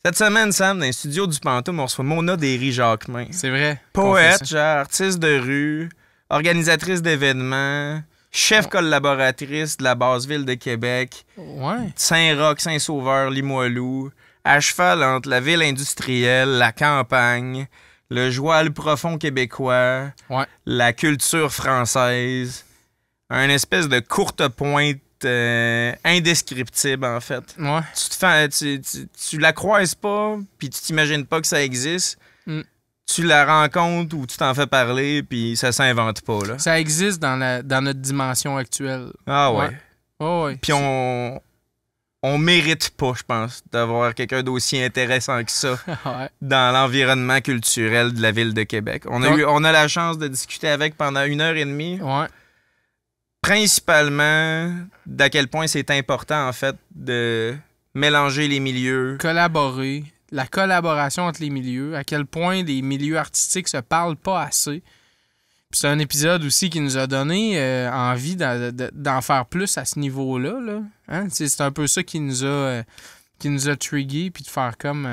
Cette semaine, Sam, dans les studios du Pantoum, on reçoit Mona Derry-Jacquemin. C'est vrai. Poète, genre, artiste de rue, organisatrice d'événements, chef collaboratrice de la Basse-Ville de Québec, Saint-Roch, Saint-Sauveur, Limoilou, à cheval entre la ville industrielle, la campagne, le joual profond québécois, la culture française, un espèce de courte pointe indescriptible, en fait. Tu la croises pas, puis tu t'imagines pas que ça existe. Tu la rencontres ou tu t'en fais parler, puis ça s'invente pas, là. Ça existe dans notre dimension actuelle. Ah ouais. Ouais. Puis on mérite pas, je pense, d'avoir quelqu'un d'aussi intéressant que ça dans l'environnement culturel de la ville de Québec. On a la chance de discuter avec pendant 1h30. Ouais. Principalement d'à quel point c'est important, en fait, de mélanger les milieux. Collaborer. La collaboration entre les milieux. À quel point les milieux artistiques se parlent pas assez. Puis c'est un épisode aussi qui nous a donné envie d'en faire plus à ce niveau-là. Là. Hein? C'est un peu ça qui nous a trigué, puis de faire comme...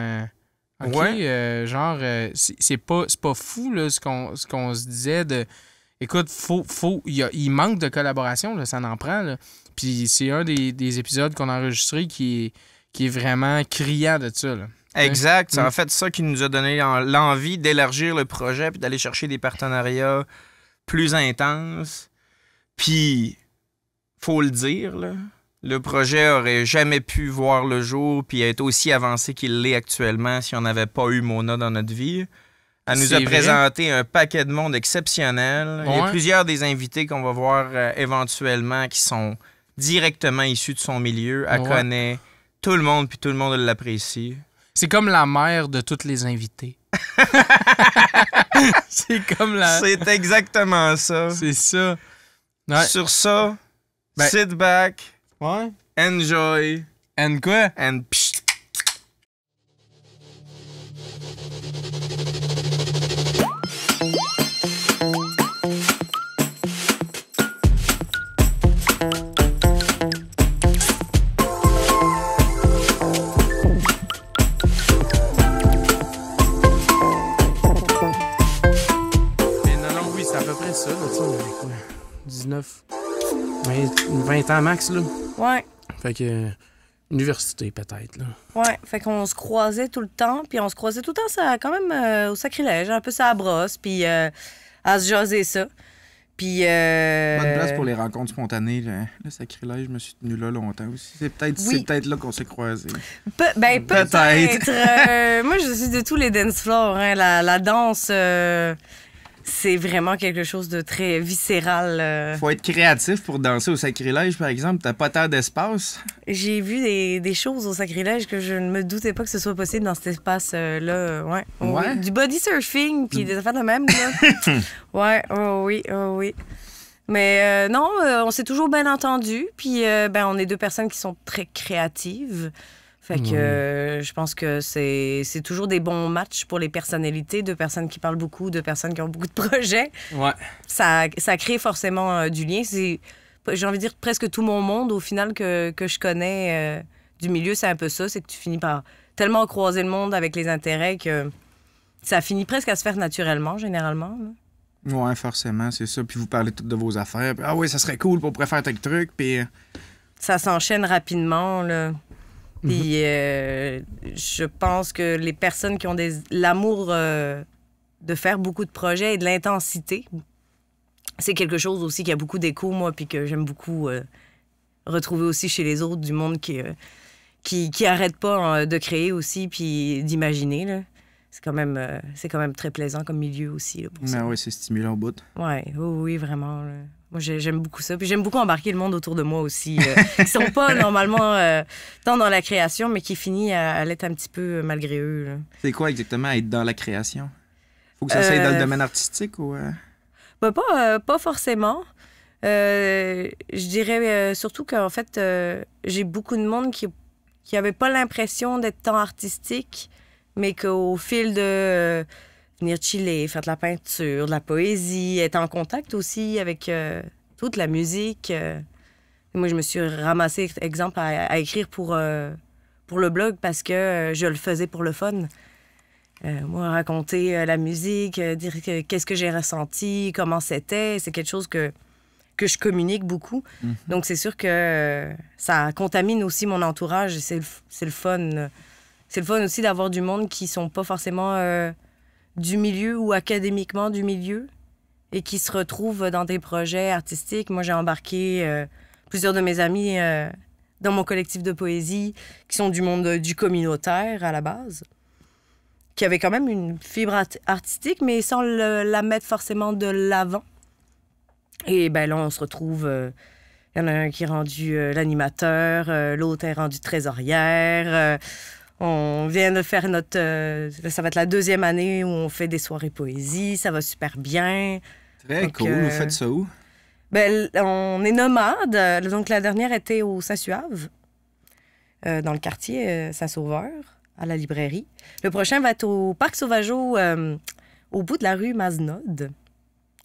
c'est pas fou là, ce qu'on se disait de... Écoute, il manque de collaboration, là, ça en prend. Là. Puis c'est un des épisodes qu'on a enregistré qui est vraiment criant de ça. Là. Exact. C'est en fait ça qui nous a donné l'envie d'élargir le projet puis d'aller chercher des partenariats plus intenses. Puis, faut le dire, là, le projet aurait jamais pu voir le jour puis être aussi avancé qu'il l'est actuellement si on n'avait pas eu Mona dans notre vie. Elle nous a présenté un paquet de monde exceptionnel. Il y a plusieurs des invités qu'on va voir éventuellement qui sont directement issus de son milieu. Elle connaît tout le monde, puis tout le monde l'apprécie. C'est comme la mère de tous les invités. C'est exactement ça. C'est ça. Ouais. Sur ça, sit back, enjoy, and quoi? And psh. Ça, là, on avait quoi? 19, 20 ans max, là. Ouais. Fait que, université, peut-être, là. Ouais, fait qu'on se croisait tout le temps, puis on se croisait tout le temps, ça, quand même, au sacrilège, un peu ça à brosse, puis à se jaser ça. Puis. Bonne place pour les rencontres spontanées, là. Le sacrilège, je me suis tenu là longtemps aussi. C'est peut-être là qu'on s'est croisés. Peut-être. Moi, je suis de tous les dance floors, hein. La danse. C'est vraiment quelque chose de très viscéral. Faut être créatif pour danser au sacrilège, par exemple. T'as pas tant d'espace. J'ai vu des choses au sacrilège que je ne me doutais pas que ce soit possible dans cet espace-là. Ouais. Oui. Du body surfing, puis des affaires de même. Là. Oui. Mais non, on s'est toujours bien entendus. Puis on est deux personnes qui sont très créatives. Fait que je pense que c'est toujours des bons matchs pour les personnalités, deux personnes qui parlent beaucoup, deux personnes qui ont beaucoup de projets. Ouais. Ça crée forcément du lien. C'est, j'ai envie de dire, presque tout mon monde, au final, que je connais du milieu, c'est un peu ça. C'est que tu finis par tellement croiser le monde avec les intérêts que ça finit presque à se faire naturellement, généralement. Là. Ouais, forcément, c'est ça. Puis vous parlez toutes de vos affaires. Puis, ah oui, ça serait cool pour faire tel truc. Puis... Ça s'enchaîne rapidement, là. Puis je pense que les personnes qui ont l'amour de faire beaucoup de projets et de l'intensité, c'est quelque chose aussi qui a beaucoup d'écho, moi, puis que j'aime beaucoup retrouver aussi chez les autres, du monde qui arrête pas de créer aussi, puis d'imaginer, là. C'est quand même très plaisant comme milieu aussi, là, pour ça. Oui, c'est stimulant au bout. Oui, vraiment, là. Moi, j'aime beaucoup ça. Puis j'aime beaucoup embarquer le monde autour de moi aussi. Qui sont pas normalement tant dans la création, mais qui finit à l'être un petit peu malgré eux. Là. C'est quoi exactement être dans la création? Faut que ça soit dans le domaine artistique ou... Pas forcément. Je dirais surtout qu'en fait, j'ai beaucoup de monde qui avait pas l'impression d'être tant artistique, mais qu'au fil de... venir chiller, faire de la peinture, de la poésie, être en contact aussi avec toute la musique. Moi, je me suis ramassée, exemple, à écrire pour pour le blog parce que je le faisais pour le fun. Moi, raconter la musique, dire qu'est-ce que j'ai ressenti, comment c'était, c'est quelque chose que je communique beaucoup. Donc, c'est sûr que ça contamine aussi mon entourage. Et c'est le fun. C'est le fun aussi d'avoir du monde qui sont pas forcément du milieu ou académiquement du milieu et qui se retrouvent dans des projets artistiques. Moi, j'ai embarqué plusieurs de mes amis dans mon collectif de poésie qui sont du monde du communautaire à la base, qui avait quand même une fibre artistique, mais sans la mettre forcément de l'avant. Et ben là, on se retrouve... Il y en a un qui est rendu l'animateur, l'autre est rendu trésorière. On vient de faire notre... ça va être la 2e année où on fait des soirées poésie. Ça va super bien. Très donc, cool. Vous faites ça où? Ben, on est nomade. Donc, la dernière était au Saint-Suave, dans le quartier Saint-Sauveur, à la librairie. Le prochain va être au Parc Sauvageau, au bout de la rue Mazenod.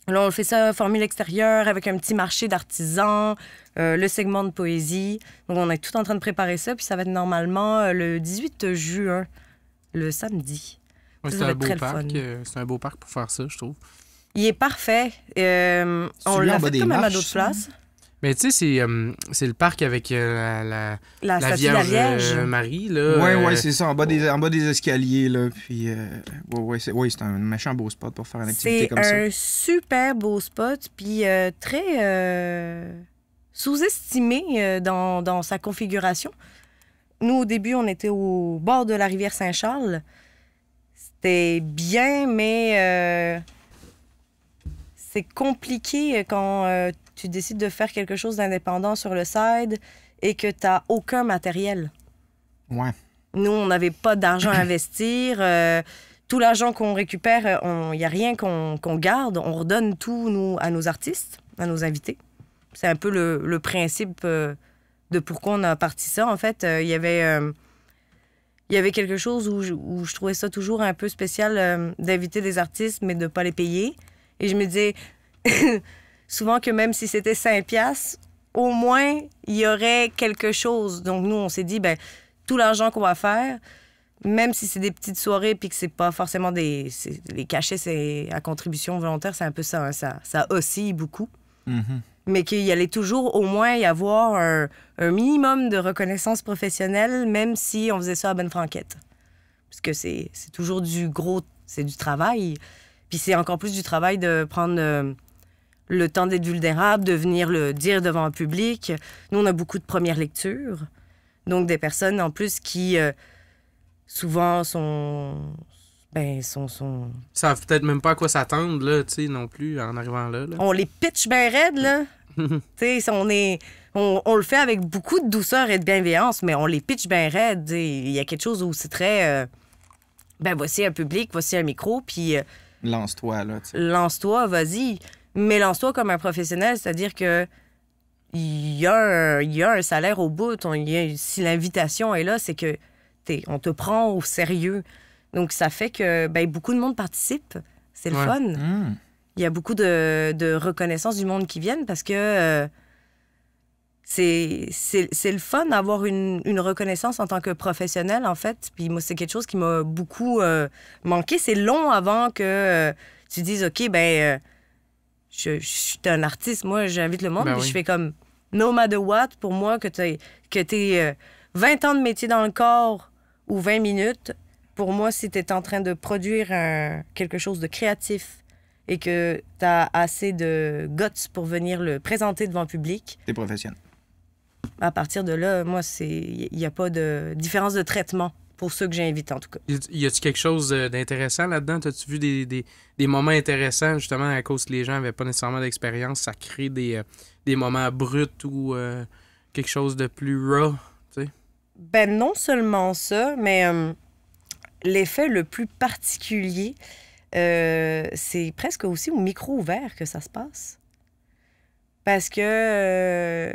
Là, on fait ça formule extérieure avec un petit marché d'artisans, le segment de poésie. Donc, on est tout en train de préparer ça. Puis ça va être normalement le 18 juin, le samedi. Ouais, Ça c'est va un être beau très parc. le fun. C'est un beau parc pour faire ça, je trouve. Il est parfait. On lui en l'a bas fait des quand même à marches, d'autres ça? places. Mais tu sais, c'est le parc avec La la statue de la Vierge Vierge. Marie. Là, Ouais, c'est ça, en bas des escaliers, là. Puis, c'est un méchant beau spot pour faire une activité C'est comme ça. un super beau spot, puis très sous-estimé dans sa configuration. Nous, au début, on était au bord de la rivière Saint-Charles. C'était bien, mais c'est compliqué quand tu décides de faire quelque chose d'indépendant sur le side et que tu n'as aucun matériel. Ouais. Nous, on n'avait pas d'argent à investir. Tout l'argent qu'on récupère, il n'y a rien qu'on garde. On redonne tout nous, à nos artistes, à nos invités. C'est un peu le principe de pourquoi on a parti ça. En fait, il y avait quelque chose où je trouvais ça toujours un peu spécial d'inviter des artistes, mais de ne pas les payer. Et je me disais souvent que même si c'était 5 piastres, au moins, il y aurait quelque chose. Donc, nous, on s'est dit, ben tout l'argent qu'on va faire, même si c'est des petites soirées puis que c'est pas forcément les cachets, c'est à contribution volontaire, c'est un peu ça, hein, ça oscille beaucoup. Mais qu'il y allait toujours au moins y avoir un minimum de reconnaissance professionnelle, même si on faisait ça à bonne franquette. Parce que c'est toujours c'est du travail. Puis c'est encore plus du travail de prendre le temps d'être vulnérable, de venir le dire devant un public. Nous, on a beaucoup de premières lectures. Donc, des personnes, en plus, qui souvent sont... savent peut-être même pas à quoi s'attendre, là, tu sais, non plus, en arrivant là. On les pitch bien raides, là. Tu sais, on le fait avec beaucoup de douceur et de bienveillance, mais on les pitch bien raides. Il y a quelque chose où c'est très... voici un public, voici un micro, puis... Lance-toi, là, tu sais. Lance-toi, vas-y. Mais lance-toi comme un professionnel, c'est-à-dire que il y a un salaire au bout. Si l'invitation est là, c'est que on te prend au sérieux. Donc, ça fait que beaucoup de monde participe. C'est le fun. Il y a beaucoup de reconnaissance du monde qui viennent parce que c'est le fun d'avoir une reconnaissance en tant que professionnel, en fait. Puis moi, c'est quelque chose qui m'a beaucoup manqué. C'est long avant que tu dises, OK, je suis un artiste. Moi, j'invite le monde. Puis je fais comme, no matter what, pour moi, que t'aies 20 ans de métier dans le corps ou 20 minutes, pour moi, si t'es en train de produire quelque chose de créatif et que t'as assez de guts pour venir le présenter devant le public... T'es professionnel. À partir de là, moi, il n'y a pas de différence de traitement pour ceux que j'invite, en tout cas. Y a-tu quelque chose d'intéressant là-dedans? T'as-tu vu des moments intéressants, justement, à cause que les gens n'avaient pas nécessairement d'expérience? Ça crée des moments bruts ou quelque chose de plus raw, tu sais? Non seulement ça, mais l'effet le plus particulier, c'est presque aussi au micro ouvert que ça se passe. Parce que...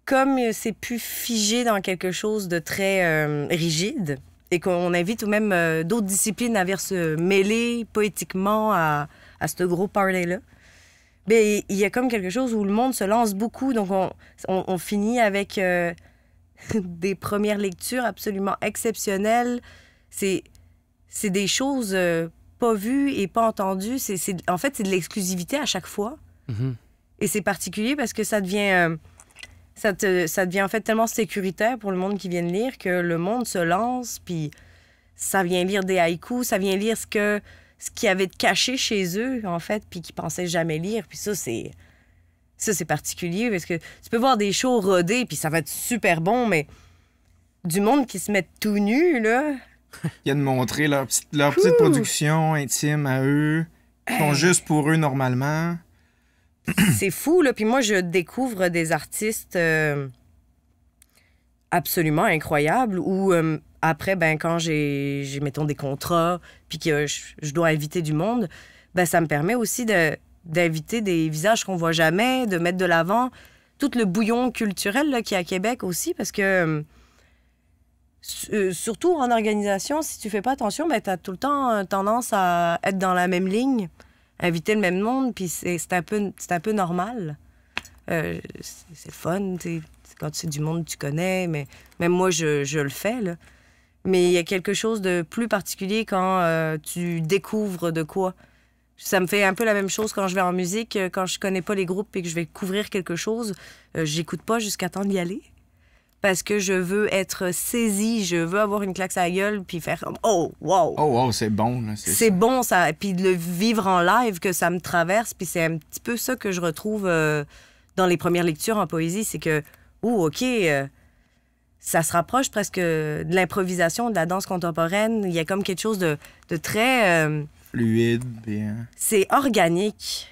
comme c'est plus figé dans quelque chose de très rigide et qu'on invite ou même d'autres disciplines à venir se mêler poétiquement à ce gros party-là, il y a comme quelque chose où le monde se lance beaucoup. Donc, on finit avec des premières lectures absolument exceptionnelles. C'est des choses pas vues et pas entendues. En fait, c'est de l'exclusivité à chaque fois. Mhm. Et c'est particulier parce que ça devient en fait tellement sécuritaire pour le monde qui vient de lire que le monde se lance, puis ça vient lire des haïkus, ça vient lire ce qu'il y avait de caché chez eux, en fait, puis qu'ils pensaient jamais lire. Puis ça, c'est particulier parce que tu peux voir des shows rodés, puis ça va être super bon, mais du monde qui se met tout nu, là... Il y a de montrer leur petite production intime à eux, qui font juste pour eux normalement. C'est fou, là. Puis moi, je découvre des artistes absolument incroyables où, après, ben, quand j'ai, mettons, des contrats, puis que je dois inviter du monde, ben, ça me permet aussi d'inviter des visages qu'on voit jamais, de mettre de l'avant tout le bouillon culturel là, qu'il y a à Québec aussi, parce que surtout en organisation, si tu fais pas attention, ben, tu as tout le temps tendance à être dans la même ligne, inviter le même monde, puis c'est un peu normal. C'est le fun, c'est quand c'est du monde que tu connais, mais même moi, je le fais, là. Mais il y a quelque chose de plus particulier quand tu découvres de quoi. Ça me fait un peu la même chose quand je vais en musique, quand je connais pas les groupes et que je vais couvrir quelque chose, j'écoute pas jusqu'à temps d'y aller. Parce que je veux être saisie, je veux avoir une claque à la gueule, puis faire comme « Oh, wow! » Oh, wow, c'est bon. Là, c'est ça. Bon, ça. Puis de le vivre en live, que ça me traverse, puis c'est un petit peu ça que je retrouve dans les premières lectures en poésie, c'est que, OK, ça se rapproche presque de l'improvisation, de la danse contemporaine. Il y a comme quelque chose de très... fluide, bien. C'est organique.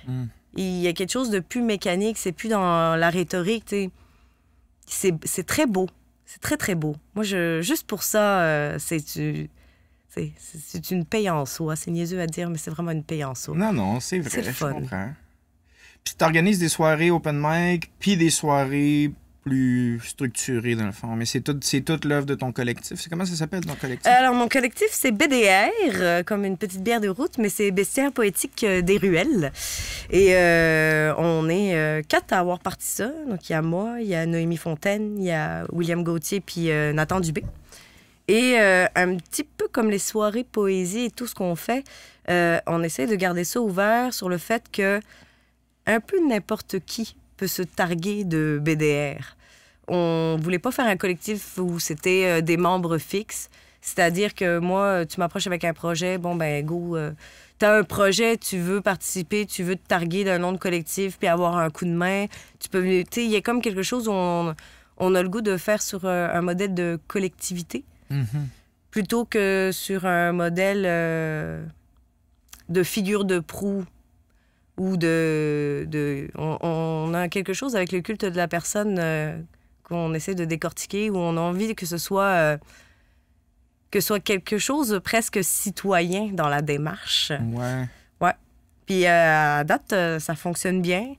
Il y a quelque chose de plus mécanique, c'est plus dans la rhétorique, tu sais. C'est très beau. C'est très, très beau. Moi, juste pour ça, c'est une paye en soi. C'est niaiseux à dire, mais c'est vraiment une paye en soi. Non, c'est vrai, c'est le fun. Je comprends. Puis t'organises des soirées open mic, puis des soirées plus structurées, dans le fond. Mais c'est toute l'œuvre de ton collectif. Comment ça s'appelle, ton collectif? Alors, mon collectif, c'est BDR, comme une petite bière de route, mais c'est Bestiaire poétique des ruelles. Et on est 4 à avoir parti ça. Donc, il y a moi, il y a Noémie Fontaine, il y a William Gauthier, puis Nathan Dubé. Et un petit peu comme les soirées poésie et tout ce qu'on fait, on essaie de garder ça ouvert sur le fait que un peu n'importe qui peut se targuer de BDR. On voulait pas faire un collectif où c'était des membres fixes. C'est-à-dire que moi, tu m'approches avec un projet, bon, ben, go, t'as un projet, tu veux participer, tu veux te targuer d'un nom de collectif puis avoir un coup de main. Tu peux, tu sais, il y a comme quelque chose où on a le goût de faire sur un modèle de collectivité plutôt que sur un modèle de figure de proue ou on a quelque chose avec le culte de la personne qu'on essaie de décortiquer, où on a envie que ce soit quelque chose presque citoyen dans la démarche. Ouais. Puis à date, ça fonctionne bien.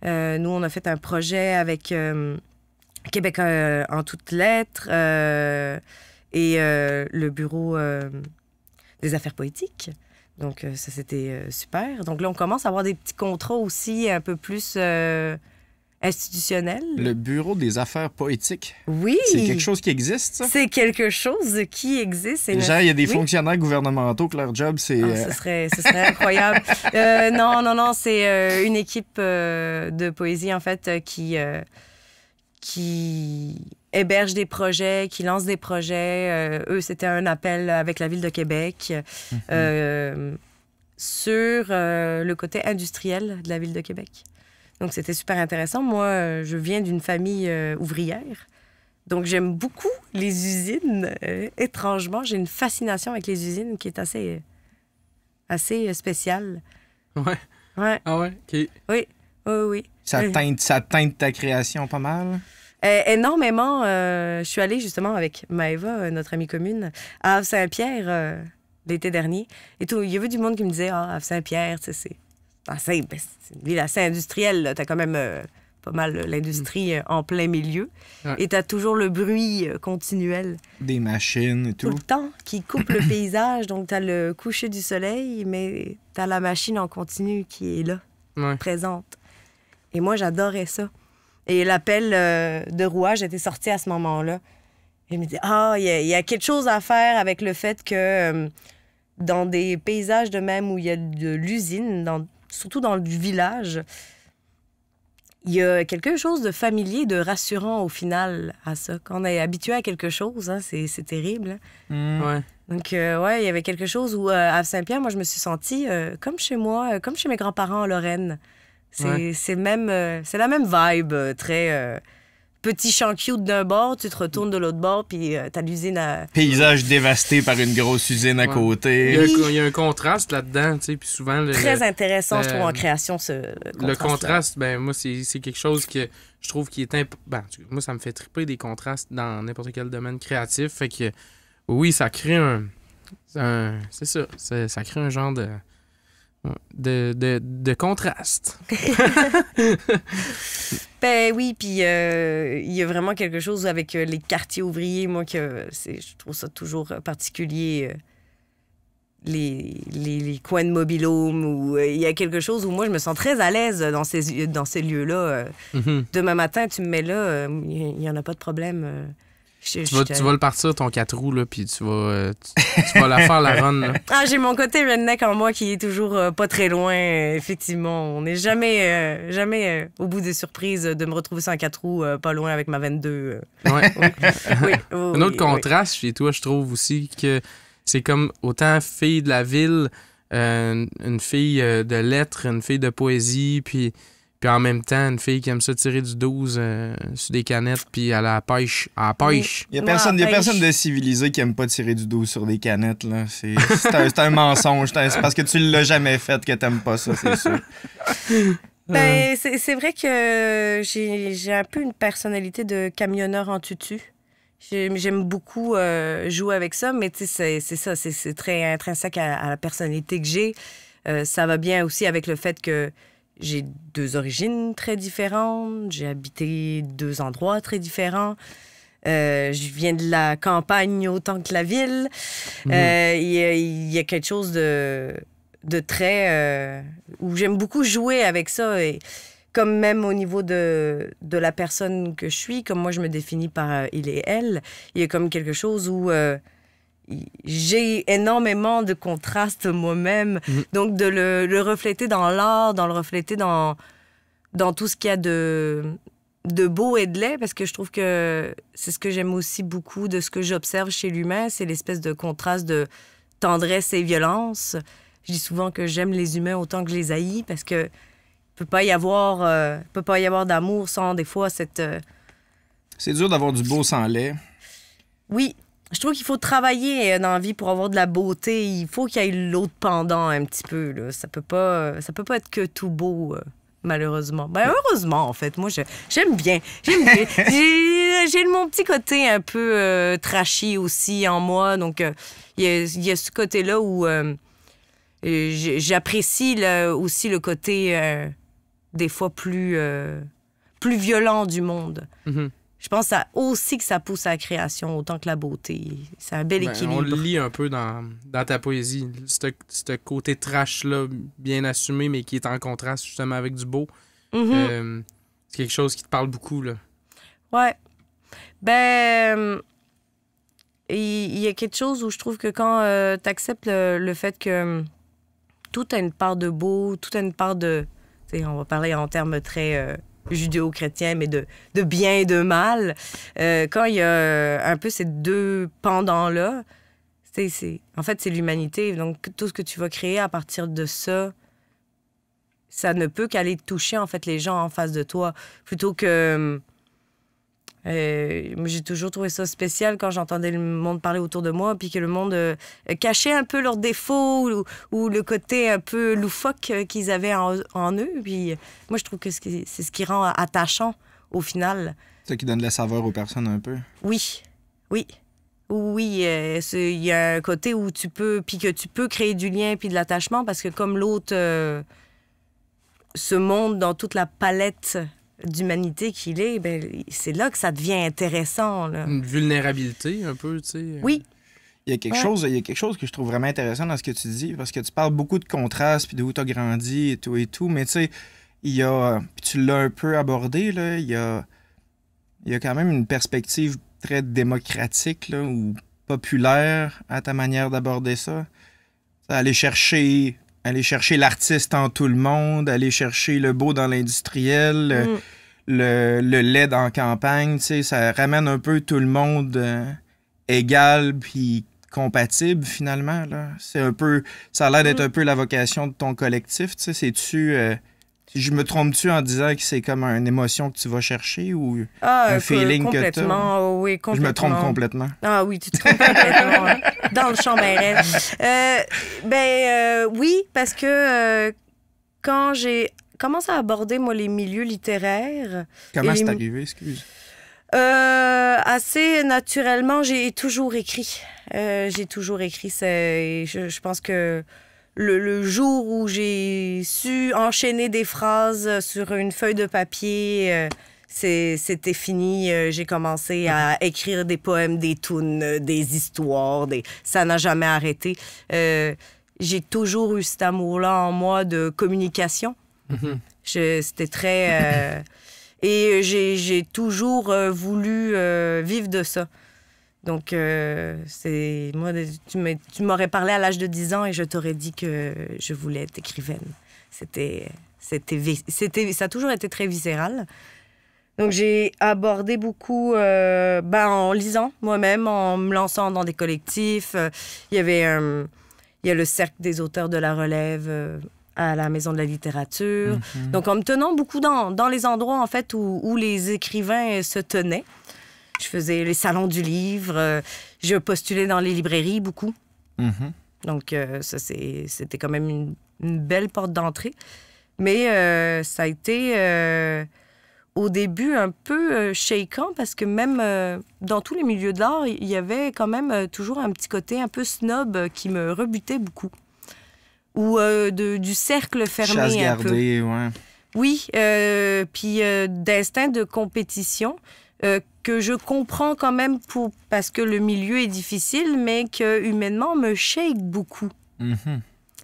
Nous, on a fait un projet avec Québec en toutes lettres et le Bureau des affaires poétiques. Donc, ça, c'était super. Donc là, on commence à avoir des petits contrats aussi un peu plus institutionnels. Le Bureau des affaires poétiques? Oui! C'est quelque chose qui existe, ça? C'est quelque chose qui existe. Déjà, il y a des fonctionnaires gouvernementaux que leur job, c'est... ce serait incroyable. Non, c'est une équipe de poésie, en fait, qui héberge des projets, qui lance des projets. Eux, c'était un appel avec la Ville de Québec sur le côté industriel de la Ville de Québec. Donc, c'était super intéressant. Moi, je viens d'une famille ouvrière. Donc, j'aime beaucoup les usines. Étrangement, j'ai une fascination avec les usines qui est assez spéciale. Ouais. Ah ouais? OK. Oui. Ça teinte ta création pas mal? Énormément. Je suis allée justement avec Maëva, notre amie commune, à Havre-Saint-Pierre l'été dernier. Et tout, il y avait du monde qui me disait « Ah, Havre-Saint-Pierre, c'est une ville assez industrielle. T'as quand même pas mal l'industrie en plein milieu. Ouais. Et t'as toujours le bruit continuel. Des machines et tout. Tout le temps, qui coupe le paysage. Donc, t'as le coucher du soleil, mais t'as la machine en continu qui est là, présente. Et moi, j'adorais ça. Et l'appel de rouage était sorti à ce moment-là. Et je me dis, il y a quelque chose à faire avec le fait que dans des paysages de même où il y a de l'usine, surtout dans le village, il y a quelque chose de familier, de rassurant au final à ça. Quand on est habitué à quelque chose, hein, c'est terrible. Hein. Ouais. Donc, il y avait quelque chose où, à Saint-Pierre, moi, je me suis sentie comme chez moi, comme chez mes grands-parents en Lorraine. C'est la même vibe, très petit champ cute d'un bord, tu te retournes de l'autre bord, puis t'as l'usine à... Paysage dévasté par une grosse usine à côté. Il y a un contraste là-dedans, tu sais, puis souvent... Très intéressant, je trouve, en création, le contraste, ben moi, c'est quelque chose que je trouve qui est... moi, ça me fait triper des contrastes dans n'importe quel domaine créatif, fait que oui, ça crée c'est ça, ça crée un genre de contraste. Ben oui, puis il y a vraiment quelque chose avec les quartiers ouvriers, moi, je trouve ça toujours particulier. Les coins de mobil-home, où il y a quelque chose où moi, je me sens très à l'aise dans ces lieux-là. Demain matin, tu me mets là, il n'y en a pas de problème. Tu vas le partir, ton 4 roues, là, puis tu vas la faire, la run. Là. J'ai mon côté redneck en moi qui est toujours pas très loin, effectivement. On n'est jamais au bout des surprises de me retrouver sur un 4 roues pas loin avec ma 22. Ouais. Un autre contraste chez toi, je trouve aussi que c'est comme autant fille de la ville, une fille de lettres, une fille de poésie, puis en même temps, une fille qui aime ça tirer du 12 sur des canettes, puis à la pêche. Il y a personne de civilisé qui aime pas tirer du 12 sur des canettes. Là. C'est un mensonge. C'est parce que tu l'as jamais fait que t'aimes pas ça, c'est sûr. Ben, c'est vrai que j'ai un peu une personnalité de camionneur en tutu. J'aime beaucoup jouer avec ça, mais c'est ça, c'est très intrinsèque à la personnalité que j'ai. Ça va bien aussi avec le fait que j'ai 2 origines très différentes. J'ai habité 2 endroits très différents. Je viens de la campagne autant que la ville. Il y a quelque chose de très... où j'aime beaucoup jouer avec ça. Et comme même au niveau de la personne que je suis, comme moi je me définis par il et elle, il y a comme quelque chose où... j'ai énormément de contrastes moi-même. Donc, de le refléter dans l'art, le refléter dans tout ce qu'il y a de beau et de laid, parce que je trouve que c'est ce que j'aime aussi beaucoup de ce que j'observe chez l'humain, c'est l'espèce de contraste de tendresse et violence. Je dis souvent que j'aime les humains autant que je les haïs, parce que peut pas y avoir d'amour sans, des fois, cette... C'est dur d'avoir du beau sans laid. Oui. Je trouve qu'il faut travailler dans la vie pour avoir de la beauté. Il faut qu'il y ait l'autre pendant un petit peu. Là. Ça peut pas être que tout beau, malheureusement. Ben, heureusement, en fait. Moi, j'aime bien. J'ai mon petit côté un peu trashy aussi en moi. Donc, il y a ce côté-là où j'apprécie aussi le côté, des fois, plus violent du monde. Je pense aussi que ça pousse à la création autant que la beauté. C'est un bel équilibre. On le lit un peu dans ta poésie. Ce côté trash-là, bien assumé, mais qui est en contraste justement avec du beau. C'est quelque chose qui te parle beaucoup, là. Ouais. Ben, il y a quelque chose où je trouve que quand tu acceptes le fait que tout a une part de beau, tout a une part de... On va parler en termes très... judéo-chrétien, mais de bien et de mal. Quand il y a un peu ces 2 pendants-là, en fait, c'est l'humanité. Donc, tout ce que tu vas créer à partir de ça, ça ne peut qu'aller toucher, en fait, les gens en face de toi. Plutôt que... moi, j'ai toujours trouvé ça spécial quand j'entendais le monde parler autour de moi, puis que le monde cachait un peu leurs défauts ou le côté un peu loufoque qu'ils avaient en eux. Puis moi, je trouve que c'est ce qui rend attachant au final. C'est ça qui donne de la saveur aux personnes un peu. Oui. Il y a un côté où tu peux créer du lien puis de l'attachement, parce que comme l'autre se montre dans toute la palette d'humanité qu'il est, ben, c'est là que ça devient intéressant. Là. Une vulnérabilité, un peu, tu sais. Oui. Il y a quelque chose que je trouve vraiment intéressant dans ce que tu dis, parce que tu parles beaucoup de contraste, puis d'où tu as grandi et tout, mais tu sais, il y a, puis tu l'as un peu abordé, là, il y a quand même une perspective très démocratique là, ou populaire à ta manière d'aborder ça. Aller chercher l'artiste en tout le monde, aller chercher le beau dans l'industriel, le lait dans la campagne, tu sais, ça ramène un peu tout le monde égal puis compatible finalement là. C'est un peu, ça a l'air d'être un peu la vocation de ton collectif, tu sais, c'est-tu je me trompe-tu en disant que c'est comme une émotion que tu vas chercher ou un feeling que tu as? Oui, complètement. Je me trompe complètement. Ah oui, tu te trompes complètement. Hein. Dans le champ BRL. Oui, parce que quand j'ai commencé à aborder, moi, les milieux littéraires... Comment c'est arrivé, excuse? Assez naturellement, j'ai toujours écrit. Je pense que le jour où j'ai su enchaîner des phrases sur une feuille de papier, c'était fini. J'ai commencé à écrire des poèmes, des tunes, des histoires. Ça n'a jamais arrêté. J'ai toujours eu cet amour-là en moi de communication. C'était très... et j'ai toujours voulu vivre de ça. Donc, moi, tu m'aurais parlé à l'âge de 10 ans et je t'aurais dit que je voulais être écrivaine. Ça a toujours été très viscéral. Donc, j'ai abordé beaucoup en lisant moi-même, en me lançant dans des collectifs. Il y a le Cercle des auteurs de la relève à la Maison de la littérature. Donc, en me tenant beaucoup dans les endroits, en fait, où les écrivains se tenaient. Je faisais les salons du livre. Je postulais dans les librairies beaucoup. Donc, ça, c'était quand même une belle porte d'entrée. Mais ça a été, au début, un peu shakant parce que même dans tous les milieux de l'art, il y avait quand même toujours un petit côté un peu snob qui me rebutait beaucoup. Ou du cercle fermé Chasse un peu. gardée, ouais. Oui, puis d'instinct de compétition. Que je comprends quand même parce que le milieu est difficile, mais que humainement me shake beaucoup.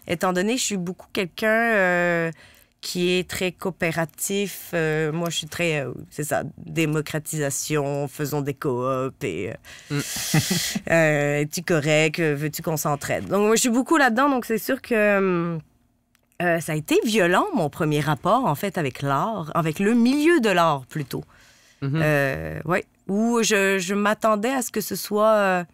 Étant donné que je suis beaucoup quelqu'un qui est très coopératif. Moi, je suis très, c'est ça, démocratisation, faisons des coops et es-tu correct, veux-tu qu'on s'entraide? Donc, moi, je suis beaucoup là-dedans, donc c'est sûr que ça a été violent, mon premier rapport, en fait, avec l'art, avec le milieu de l'art, plutôt. Ouais, où je m'attendais à ce que ce soit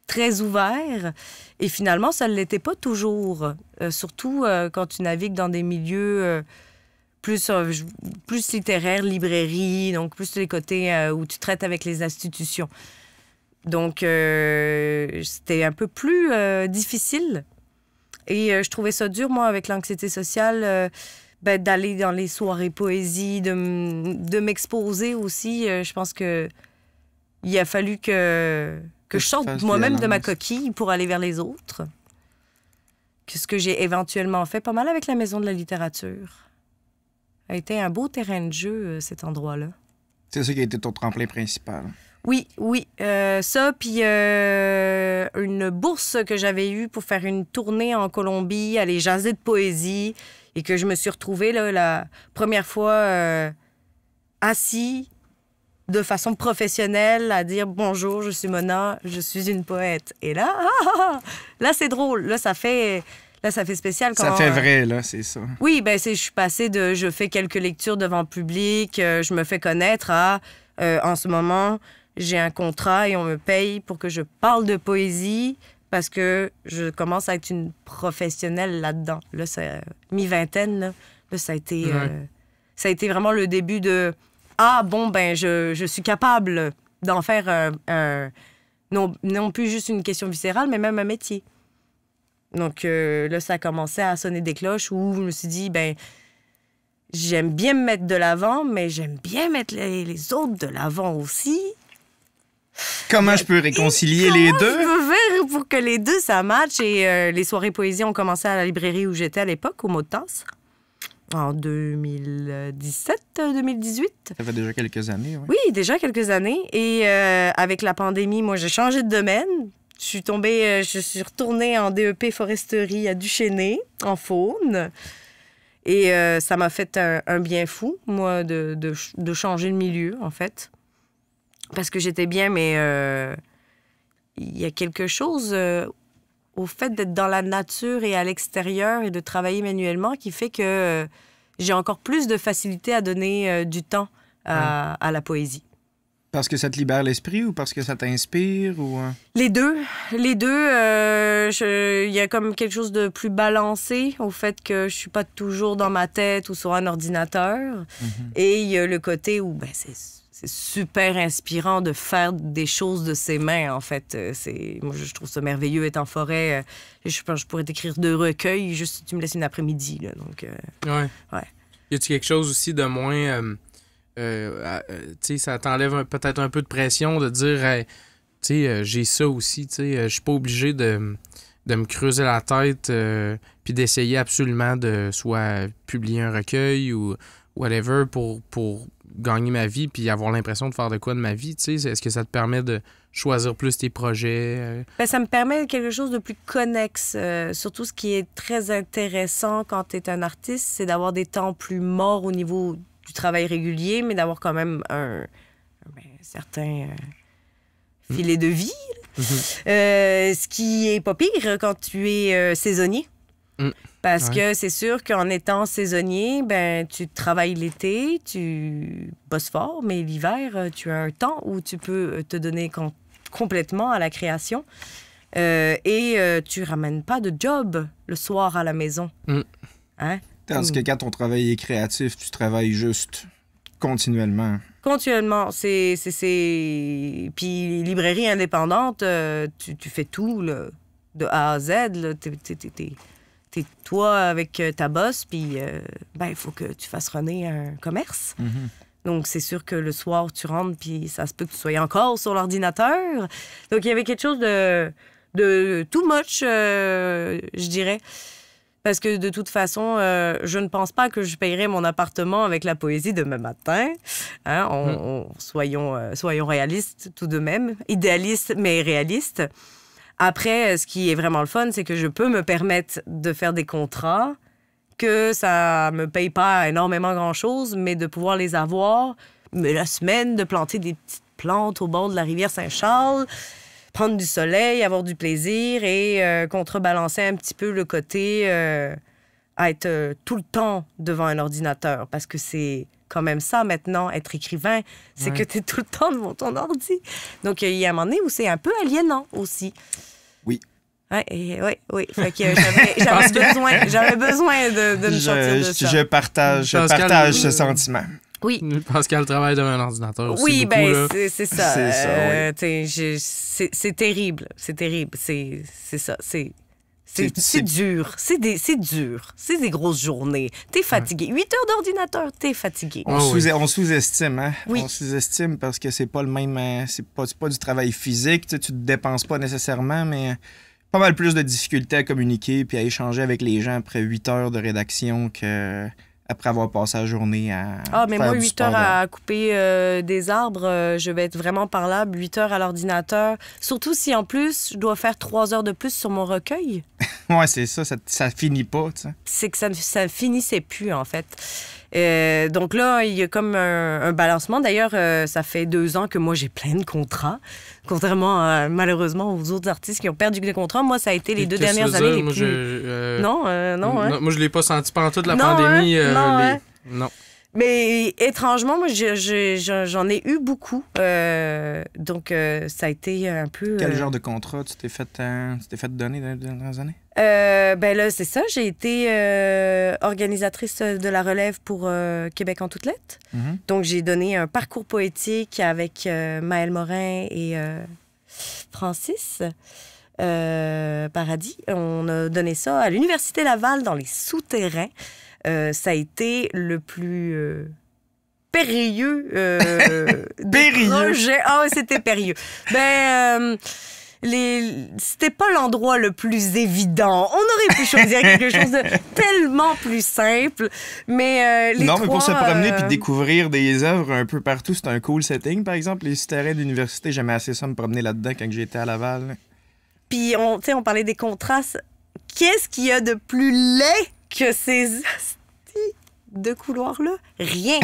très ouvert et finalement ça ne l'était pas toujours, surtout quand tu navigues dans des milieux plus littéraires, librairies, donc plus les côtés où tu traites avec les institutions. Donc c'était un peu plus difficile et je trouvais ça dur, moi, avec l'anxiété sociale. D'aller dans les soirées poésie, de m'exposer aussi. Je pense que il a fallu que je sorte moi-même de ma coquille pour aller vers les autres. Ce que j'ai éventuellement fait pas mal avec la Maison de la littérature. Ça a été un beau terrain de jeu, cet endroit-là. C'est ça qui a été ton tremplin principal. Oui. Ça, puis une bourse que j'avais eue pour faire une tournée en Colombie, aller jaser de poésie, et que je me suis retrouvée là, la première fois assis de façon professionnelle à dire « Bonjour, je suis Mona, je suis une poète. » Et là, là c'est drôle. Là, ça fait spécial. Ça fait vrai, là, c'est ça. Oui, je suis passée de « Je fais quelques lectures devant le public, je me fais connaître » à « En ce moment, j'ai un contrat et on me paye pour que je parle de poésie. » Parce que je commence à être une professionnelle là-dedans. Là, c'est mi-vingtaine, là, ça a été vraiment le début de « Ah, bon, je suis capable d'en faire non plus juste une question viscérale, mais même un métier. » Donc là, ça a commencé à sonner des cloches où je me suis dit « J'aime bien me mettre de l'avant, mais j'aime bien mettre les autres de l'avant aussi. » Comment je peux réconcilier les deux? Comment je peux faire pour que les deux, ça matche? Et les soirées poésie ont commencé à la librairie où j'étais à l'époque, au Mot de Tasse, en 2017-2018. Ça fait déjà quelques années, oui. Oui, déjà quelques années. Et avec la pandémie, moi, j'ai changé de domaine. Je suis retournée en DEP foresterie à Duchesnay, en faune. Et ça m'a fait un bien fou, moi, de changer de milieu, en fait. Parce que j'étais bien, mais il y a quelque chose au fait d'être dans la nature et à l'extérieur et de travailler manuellement qui fait que j'ai encore plus de facilité à donner du temps à la poésie. Parce que ça te libère l'esprit ou parce que ça t'inspire ou... Les deux. Les deux. Il y a comme quelque chose de plus balancé au fait que je suis pas toujours dans ma tête ou sur un ordinateur. Et il y a le côté où c'est super inspirant de faire des choses de ses mains, en fait. Moi, je trouve ça merveilleux, être en forêt. Je pense que je pourrais t'écrire 2 recueils juste si tu me laisses une après-midi. Là, donc, ouais. Y a-tu quelque chose aussi de moins... ça t'enlève peut-être un peu de pression de dire j'ai ça aussi, je suis pas obligé de me creuser la tête puis d'essayer absolument de soit publier un recueil ou whatever pour gagner ma vie puis avoir l'impression de faire de quoi de ma vie. Est-ce que ça te permet de choisir plus tes projets? Ça me permet quelque chose de plus connexe. Surtout, ce qui est très intéressant quand tu es un artiste, c'est d'avoir des temps plus morts au niveau du travail régulier, mais d'avoir quand même un certain filet de vie. Ce qui est pas pire quand tu es saisonnier. Parce que c'est sûr qu'en étant saisonnier, tu travailles l'été, tu bosses fort, mais l'hiver, tu as un temps où tu peux te donner complètement à la création. Et tu ramènes pas de job le soir à la maison. Hein? Tandis que quand ton travail est créatif, tu travailles juste continuellement. Continuellement. Puis librairie indépendante, tu fais tout là, de A à Z. T'es toi avec ta boss, puis il faut que tu fasses runner un commerce. Donc, c'est sûr que le soir, tu rentres, puis ça se peut que tu sois encore sur l'ordinateur. Donc, il y avait quelque chose de too much, je dirais. Parce que de toute façon, je ne pense pas que je payerais mon appartement avec la poésie demain matin. Hein? Soyons réalistes tout de même. Idéalistes, mais réalistes. Après, ce qui est vraiment le fun, c'est que je peux me permettre de faire des contrats, que ça me paye pas énormément grand-chose, mais de pouvoir les avoir, mais la semaine, de planter des petites plantes au bord de la rivière Saint-Charles, prendre du soleil, avoir du plaisir et contrebalancer un petit peu le côté à être tout le temps devant un ordinateur. Parce que c'est quand même ça maintenant, être écrivain, c'est que tu es tout le temps devant ton ordi. Donc, il y a un moment donné où c'est un peu aliénant aussi. Oui. Oui. Fait que j'avais besoin de me sortir de ça. Je partage ce sentiment. Oui. Pascal travaille devant un ordinateur aussi. Oui, beaucoup, c'est ça. C'est ça, c'est terrible. C'est terrible. C'est ça. C'est dur. C'est dur. C'est des grosses journées. T'es fatigué. 8 heures d'ordinateur, t'es fatigué. On sous-estime, hein? Oui. On sous-estime parce que c'est pas le même... C'est pas du travail physique. Tu te dépenses pas nécessairement, mais pas mal plus de difficultés à communiquer puis à échanger avec les gens après 8 heures de rédaction que... après avoir passé la journée à mais faire moi, du 8 sport, heures à couper des arbres, je vais être vraiment parlable. 8 heures à l'ordinateur. Surtout si, en plus, je dois faire 3 heures de plus sur mon recueil. Ouais, c'est ça. Ça finit pas, tu sais. C'est que ça finissait plus, en fait. Donc là, il y a comme un balancement. D'ailleurs, ça fait 2 ans que moi, j'ai plein de contrats. Contrairement, malheureusement, aux autres artistes qui ont perdu des contrats. Moi, ça a été les 2 dernières années les plus... Non, hein? Moi, je l'ai pas senti pendant toute la Non, pandémie. hein? Non. Mais étrangement, moi, j'en ai eu beaucoup. Donc, ça a été un peu... Quel genre de contrat tu t'es fait donner dans les dernières années? Là, c'est ça. J'ai été organisatrice de la relève pour Québec en toutes lettres. Donc, j'ai donné un parcours poétique avec Maëlle Morin et Francis Paradis. On a donné ça à l'Université Laval dans les souterrains. Ça a été le plus périlleux des projets. Ah oui, c'était périlleux. C'était pas l'endroit le plus évident. On aurait pu choisir quelque chose de tellement plus simple, mais mais pour se promener puis découvrir des œuvres un peu partout, c'est un cool setting. Par exemple, les souterrains d'université, j'aimais assez ça me promener là-dedans quand j'étais à Laval. Puis, on parlait des contrastes. Qu'est-ce qu'il y a de plus laid que ces de couloir-là? Rien.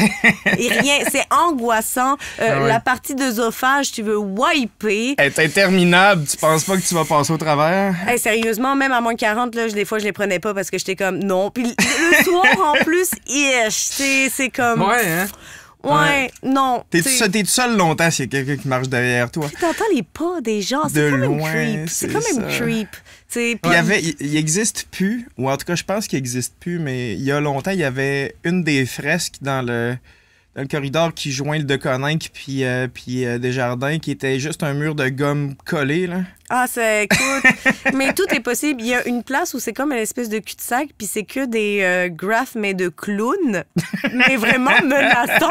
Et rien. C'est angoissant. La partie d'œsophage, tu veux wiper. Elle est interminable. Tu penses pas que tu vas passer au travers? Hey, sérieusement, même à moins 40, là, des fois, je les prenais pas parce que j'étais comme non. Puis le soir, en plus, c'est comme... Ouais, hein? Ouais, non. T'es tout seul longtemps s'il y a quelqu'un qui marche derrière toi. Puis t'entends les pas des gens. De C'est quand même loin, creep. C'est quand même ça. creep. Puis Il existe plus, ou en tout cas, je pense qu'il existe plus, mais il y a longtemps, il y avait une des fresques dans le corridor qui joint le Deconinck puis Desjardins, qui était juste un mur de gomme collé, là. Ah, écoute, mais tout est possible. Il y a une place où c'est comme une espèce de cul-de-sac, puis c'est que des graphes, mais de clowns, mais vraiment menaçants.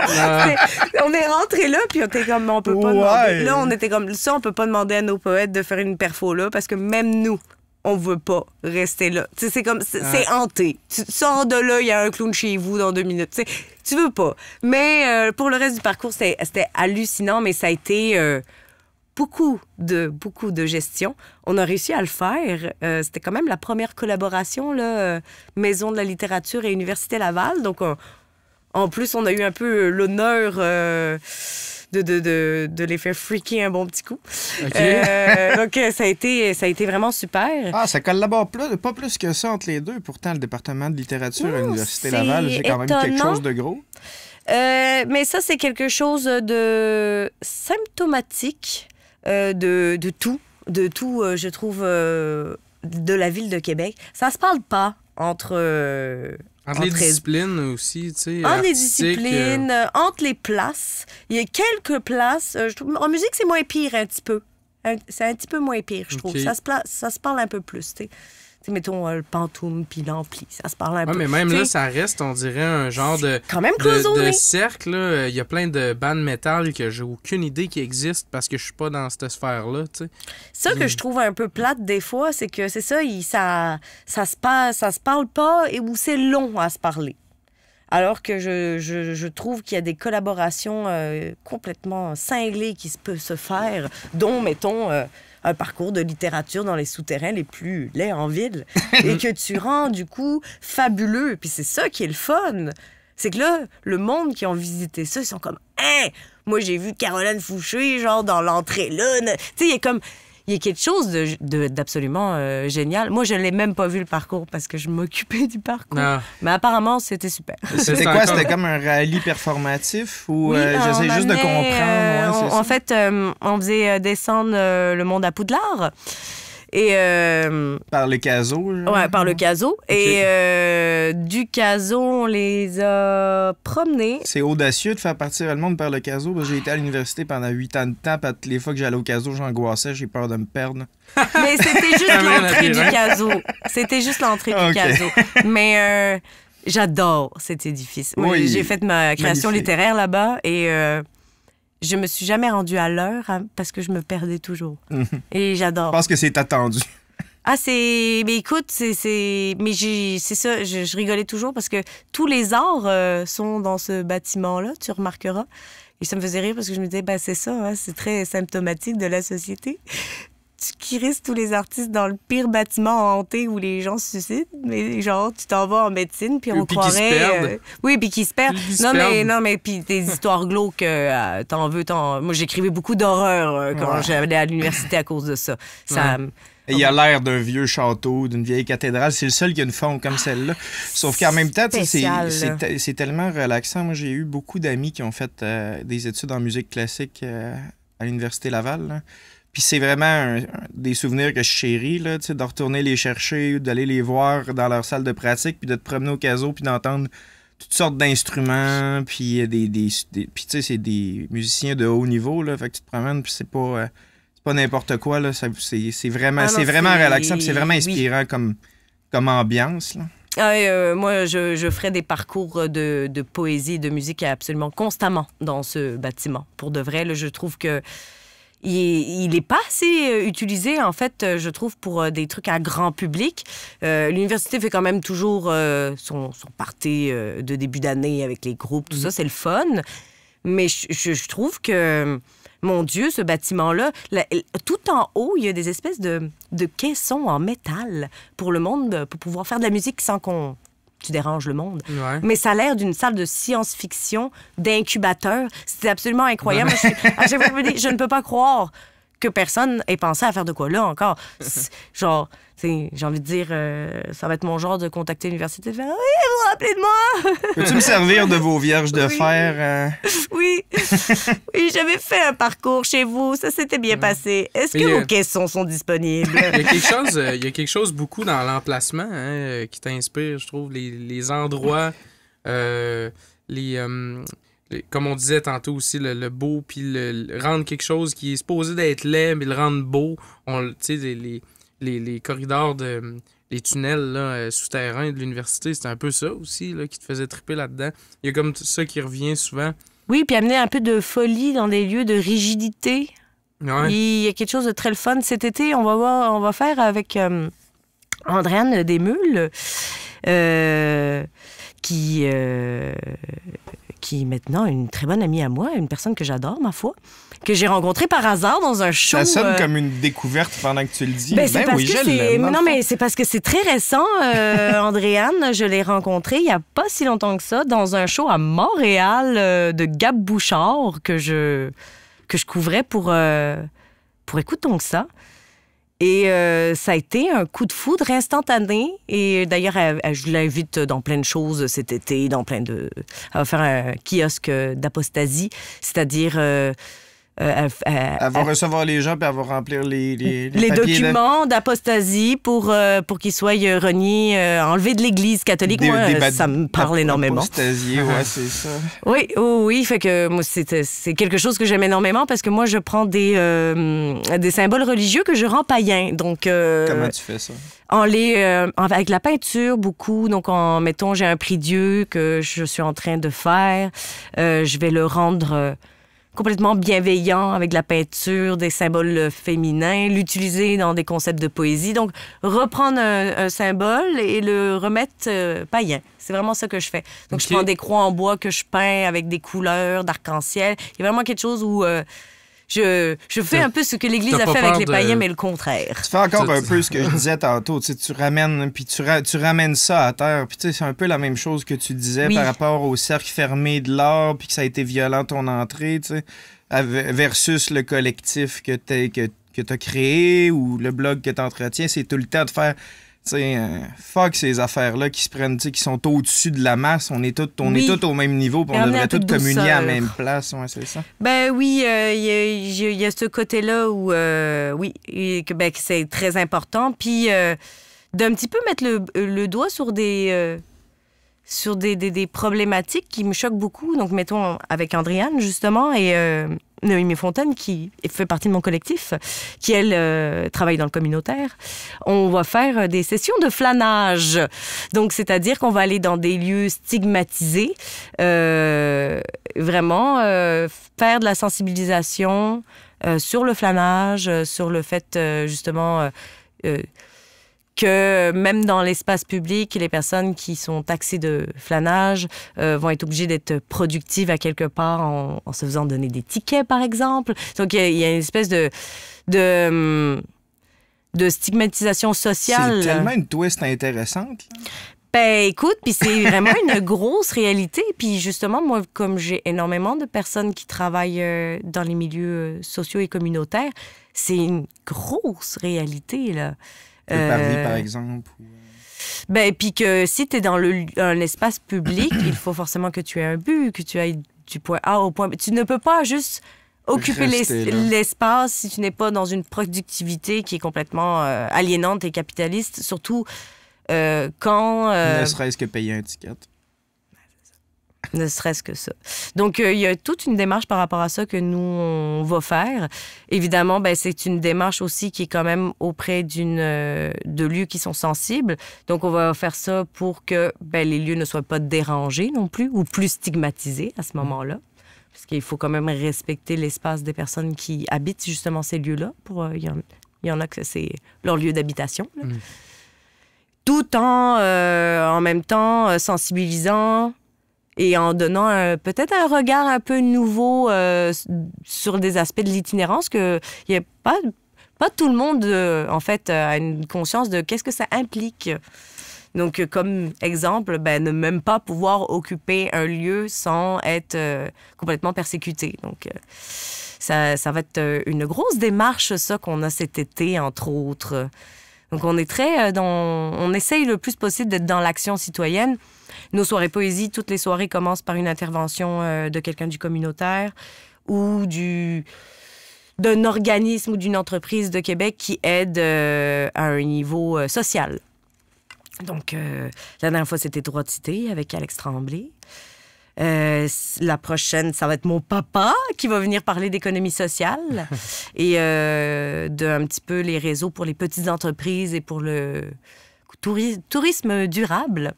On est rentré là, puis on était comme, on peut pas demander. Là, on était comme, ça, on peut pas demander à nos poètes de faire une perfo là, parce que même nous, on veut pas rester là. Tu sais, c'est comme, c'est hanté. Tu sors de là, il y a un clown chez vous dans 2 minutes. Tu sais, tu veux pas. Mais pour le reste du parcours, c'était hallucinant, mais ça a été beaucoup de gestion. On a réussi à le faire. C'était quand même la première collaboration, là, Maison de la littérature et Université Laval. Donc, en plus, on a eu un peu l'honneur de les faire freaker un bon petit coup. Okay. Donc, ça a été vraiment super. Ah, ça collabore pas plus que ça entre les deux. Pourtant, le département de littérature à l'Université c'est Laval, c'est quand même quelque chose de gros. Mais ça, c'est quelque chose de symptomatique de tout. De tout, je trouve, de la ville de Québec. Ça se parle pas entre les disciplines aussi, tu sais. Entre les disciplines, entre les places. Il y a quelques places. Je trouve, en musique, c'est moins pire un petit peu. C'est un petit peu moins pire, je trouve. Okay. Ça se parle un peu plus, tu sais. Mettons le pantoum puis l'ampli, ça se parle un peu. Mais même là, ça reste, on dirait, un genre de cercle. Là. Il y a plein de bandes métal que j'ai aucune idée qui existent parce que je suis pas dans cette sphère-là. Tu sais. Ça que je trouve un peu plate des fois, c'est que c'est ça, ça se parle pas et où c'est long à se parler. Alors que je trouve qu'il y a des collaborations complètement cinglées qui peuvent se faire, dont, mettons... un parcours de littérature dans les souterrains les plus laids en ville et que tu rends, du coup, fabuleux. Puis c'est ça qui est le fun. C'est que là, le monde qui ont visité ça, ils sont comme « Hein! Moi, j'ai vu Caroline Fouché, genre, dans l'entrée là. » Tu sais, il y a quelque chose d'absolument génial. Moi, je ne l'ai même pas vu, le parcours, parce que je m'occupais du parcours. Ah. Mais apparemment, c'était super. C'était quoi? C'était comme un rallye performatif? Ou j'essaie juste de comprendre? En fait, on faisait descendre le monde à Poudlard. Et par le Caso? Ouais, par le Caso. Okay. Et du Caso, on les a promenés. C'est audacieux de faire partir le monde par le Caso. J'ai été à l'université pendant 8 ans de temps. Puis toutes les fois que j'allais au Caso, j'angoissais. J'ai peur de me perdre. Mais c'était juste l'entrée du Caso. C'était juste l'entrée du Caso. Mais j'adore cet édifice. Moi, j'ai fait ma création littéraire là-bas et... je me suis jamais rendue à l'heure parce que je me perdais toujours. Et j'adore. Je pense que c'est attendu. Ah, mais écoute, c'est ça, je rigolais toujours parce que tous les arts sont dans ce bâtiment-là, tu remarqueras. Et ça me faisait rire parce que je me disais, c'est ça, hein, c'est très symptomatique de la société. Tu crises tous les artistes dans le pire bâtiment hanté où les gens se suicident, mais genre, tu t'en vas en médecine, puis on croirait... Qui se perdent. Oui, puis qui se perdent. Non, mais puis des histoires glauques, t'en veux. Moi, j'écrivais beaucoup d'horreur quand j'allais à l'université à cause de ça. Et il a l'air d'un vieux château, d'une vieille cathédrale. C'est le seul qui a une forme comme celle-là. Sauf qu'en même temps, c'est tellement relaxant. Moi, j'ai eu beaucoup d'amis qui ont fait des études en musique classique à l'Université Laval, là. Puis c'est vraiment des souvenirs que je chéris, là, de retourner les chercher, d'aller les voir dans leur salle de pratique, puis de te promener au Caso, puis d'entendre toutes sortes d'instruments, puis puis tu sais, c'est des musiciens de haut niveau, là, fait que tu te promènes, puis c'est pas n'importe quoi, là, c'est vraiment relaxant, puis c'est vraiment inspirant comme ambiance, là. Moi, je ferais des parcours de poésie et de musique absolument constamment dans ce bâtiment. Pour de vrai, là, je trouve que il n'est pas assez utilisé, en fait, je trouve, pour des trucs à grand public. L'université fait quand même toujours son party de début d'année avec les groupes, tout ça, c'est le fun. Mais je trouve que, mon Dieu, ce bâtiment-là, tout en haut, il y a des espèces de caissons en métal pour le monde, pour pouvoir faire de la musique sans qu'on tu déranges le monde. Ouais. Mais ça a l'air d'une salle de science-fiction, d'incubateur. C'était absolument incroyable. Moi, à chaque fois, je me dis, je ne peux pas croire que personne ait pensé à faire de quoi là encore. Genre, j'ai envie de dire, ça va être mon genre de contacter l'université de faire « Oui, vous vous rappelez de moi? » Peux-tu me servir de vos vierges de Oui. fer? Oui, oui, j'avais fait un parcours chez vous, ça s'était bien passé. Est-ce que Mais, vos caissons sont disponibles? Il y a quelque chose beaucoup dans l'emplacement qui t'inspire, je trouve. Les endroits, comme on disait tantôt aussi, le beau, puis rendre quelque chose qui est supposé d'être laid, mais le rendre beau. Tu sais, les corridors les tunnels là, souterrains de l'université, c'était un peu ça aussi là, qui te faisait triper là-dedans. Il y a comme ça qui revient souvent. Oui, puis amener un peu de folie dans des lieux de rigidité. Ouais. Il y a quelque chose de très le fun. Cet été, on va faire avec Andréane Desmeules, qui est maintenant une très bonne amie à moi, une personne que j'adore, ma foi, que j'ai rencontrée par hasard dans un show. Ça sonne comme une découverte pendant que tu le dis. Ben, c'est parce oui, que je l'aime. non, mais c'est parce que c'est très récent. Andréane, je l'ai rencontrée il n'y a pas si longtemps que ça dans un show à Montréal de Gab Bouchard que je couvrais pour Écoute donc ça. Et ça a été un coup de foudre instantané. Et d'ailleurs, je l'invite dans plein de choses cet été, Elle va faire un kiosque d'apostasie, c'est-à-dire... Elle va recevoir les gens puis elle va remplir les documents d'apostasie pour qu'ils soient reniés, enlevés de l'Église catholique. Moi, ça me parle énormément. Apostasie, ouais, c'est ça. Oui. Fait que moi, c'est quelque chose que j'aime énormément parce que moi, je prends des symboles religieux que je rends païens. Donc, comment tu fais ça? Avec la peinture, beaucoup. Donc, mettons, j'ai un prie-dieu que je suis en train de faire. Je vais le rendre... complètement bienveillant avec la peinture, des symboles féminins, l'utiliser dans des concepts de poésie. Donc, reprendre un symbole et le remettre païen. C'est vraiment ça que je fais. Donc, Okay. Je prends des croix en bois que je peins avec des couleurs d'arc-en-ciel. Il y a vraiment quelque chose où je fais un peu ce que l'Église a fait avec les païens, mais le contraire. Tu fais encore un peu ce que je disais tantôt. Tu ramènes, puis tu ramènes ça à terre. Puis c'est un peu la même chose que tu disais par rapport au cercle fermé de l'art, puis que ça a été violent ton entrée, versus le collectif que tu as créé ou le blog que tu entretiens. C'est tout le temps de faire... fuck ces affaires-là qui se prennent, qui sont au-dessus de la masse. On est tous au même niveau, puis on devrait tous communier à la même place. Ouais, c'est ça. Ben oui, il y a ce côté-là où, que c'est très important. Puis d'un petit peu mettre le doigt sur des problématiques qui me choquent beaucoup. Donc, mettons, avec Andréane, justement, et Noémie Fontaine, qui fait partie de mon collectif, qui, elle, travaille dans le communautaire. On va faire des sessions de flânage. Donc, c'est-à-dire qu'on va aller dans des lieux stigmatisés, vraiment faire de la sensibilisation sur le flânage, sur le fait, justement... que même dans l'espace public, les personnes qui sont taxées de flânage vont être obligées d'être productives à quelque part en se faisant donner des tickets, par exemple. Donc, il y a une espèce de stigmatisation sociale. C'est tellement une twist intéressante. Là. Ben, écoute, puis c'est vraiment une grosse réalité. Puis justement, moi, comme j'ai énormément de personnes qui travaillent dans les milieux sociaux et communautaires, c'est une grosse réalité, là. Le parvis, par exemple. Ben, puis que si tu es dans un espace public, il faut forcément que tu aies un but, que tu ailles du point A au point B. Tu ne peux pas juste occuper l'espace si tu n'es pas dans une productivité qui est complètement aliénante et capitaliste, surtout quand... ne serait-ce que payer un ticket. Ne serait-ce que ça. Donc, il y a toute une démarche par rapport à ça que nous, on va faire. Évidemment, ben, c'est une démarche aussi qui est quand même auprès de lieux qui sont sensibles. Donc, on va faire ça pour que les lieux ne soient pas dérangés non plus ou plus stigmatisés à ce moment-là. Parce qu'il faut quand même respecter l'espace des personnes qui habitent justement ces lieux-là. Il y en a que c'est leur lieu d'habitation. Tout en même temps sensibilisant et en donnant peut-être un regard un peu nouveau sur des aspects de l'itinérance que il y a pas tout le monde en fait a une conscience de qu'est-ce que ça implique Donc, comme exemple, ne même pas pouvoir occuper un lieu sans être complètement persécuté. Donc, ça va être une grosse démarche, ça, qu'on a cet été, entre autres. Donc, on est on essaye le plus possible d'être dans l'action citoyenne. Nos soirées poésie, toutes les soirées commencent par une intervention de quelqu'un du communautaire ou d'un organisme ou d'une entreprise de Québec qui aide à un niveau social. Donc, la dernière fois, c'était Droit de cité avec Alex Tremblay. La prochaine, ça va être mon papa qui va venir parler d'économie sociale et d'un petit peu les réseaux pour les petites entreprises et pour le tourisme durable,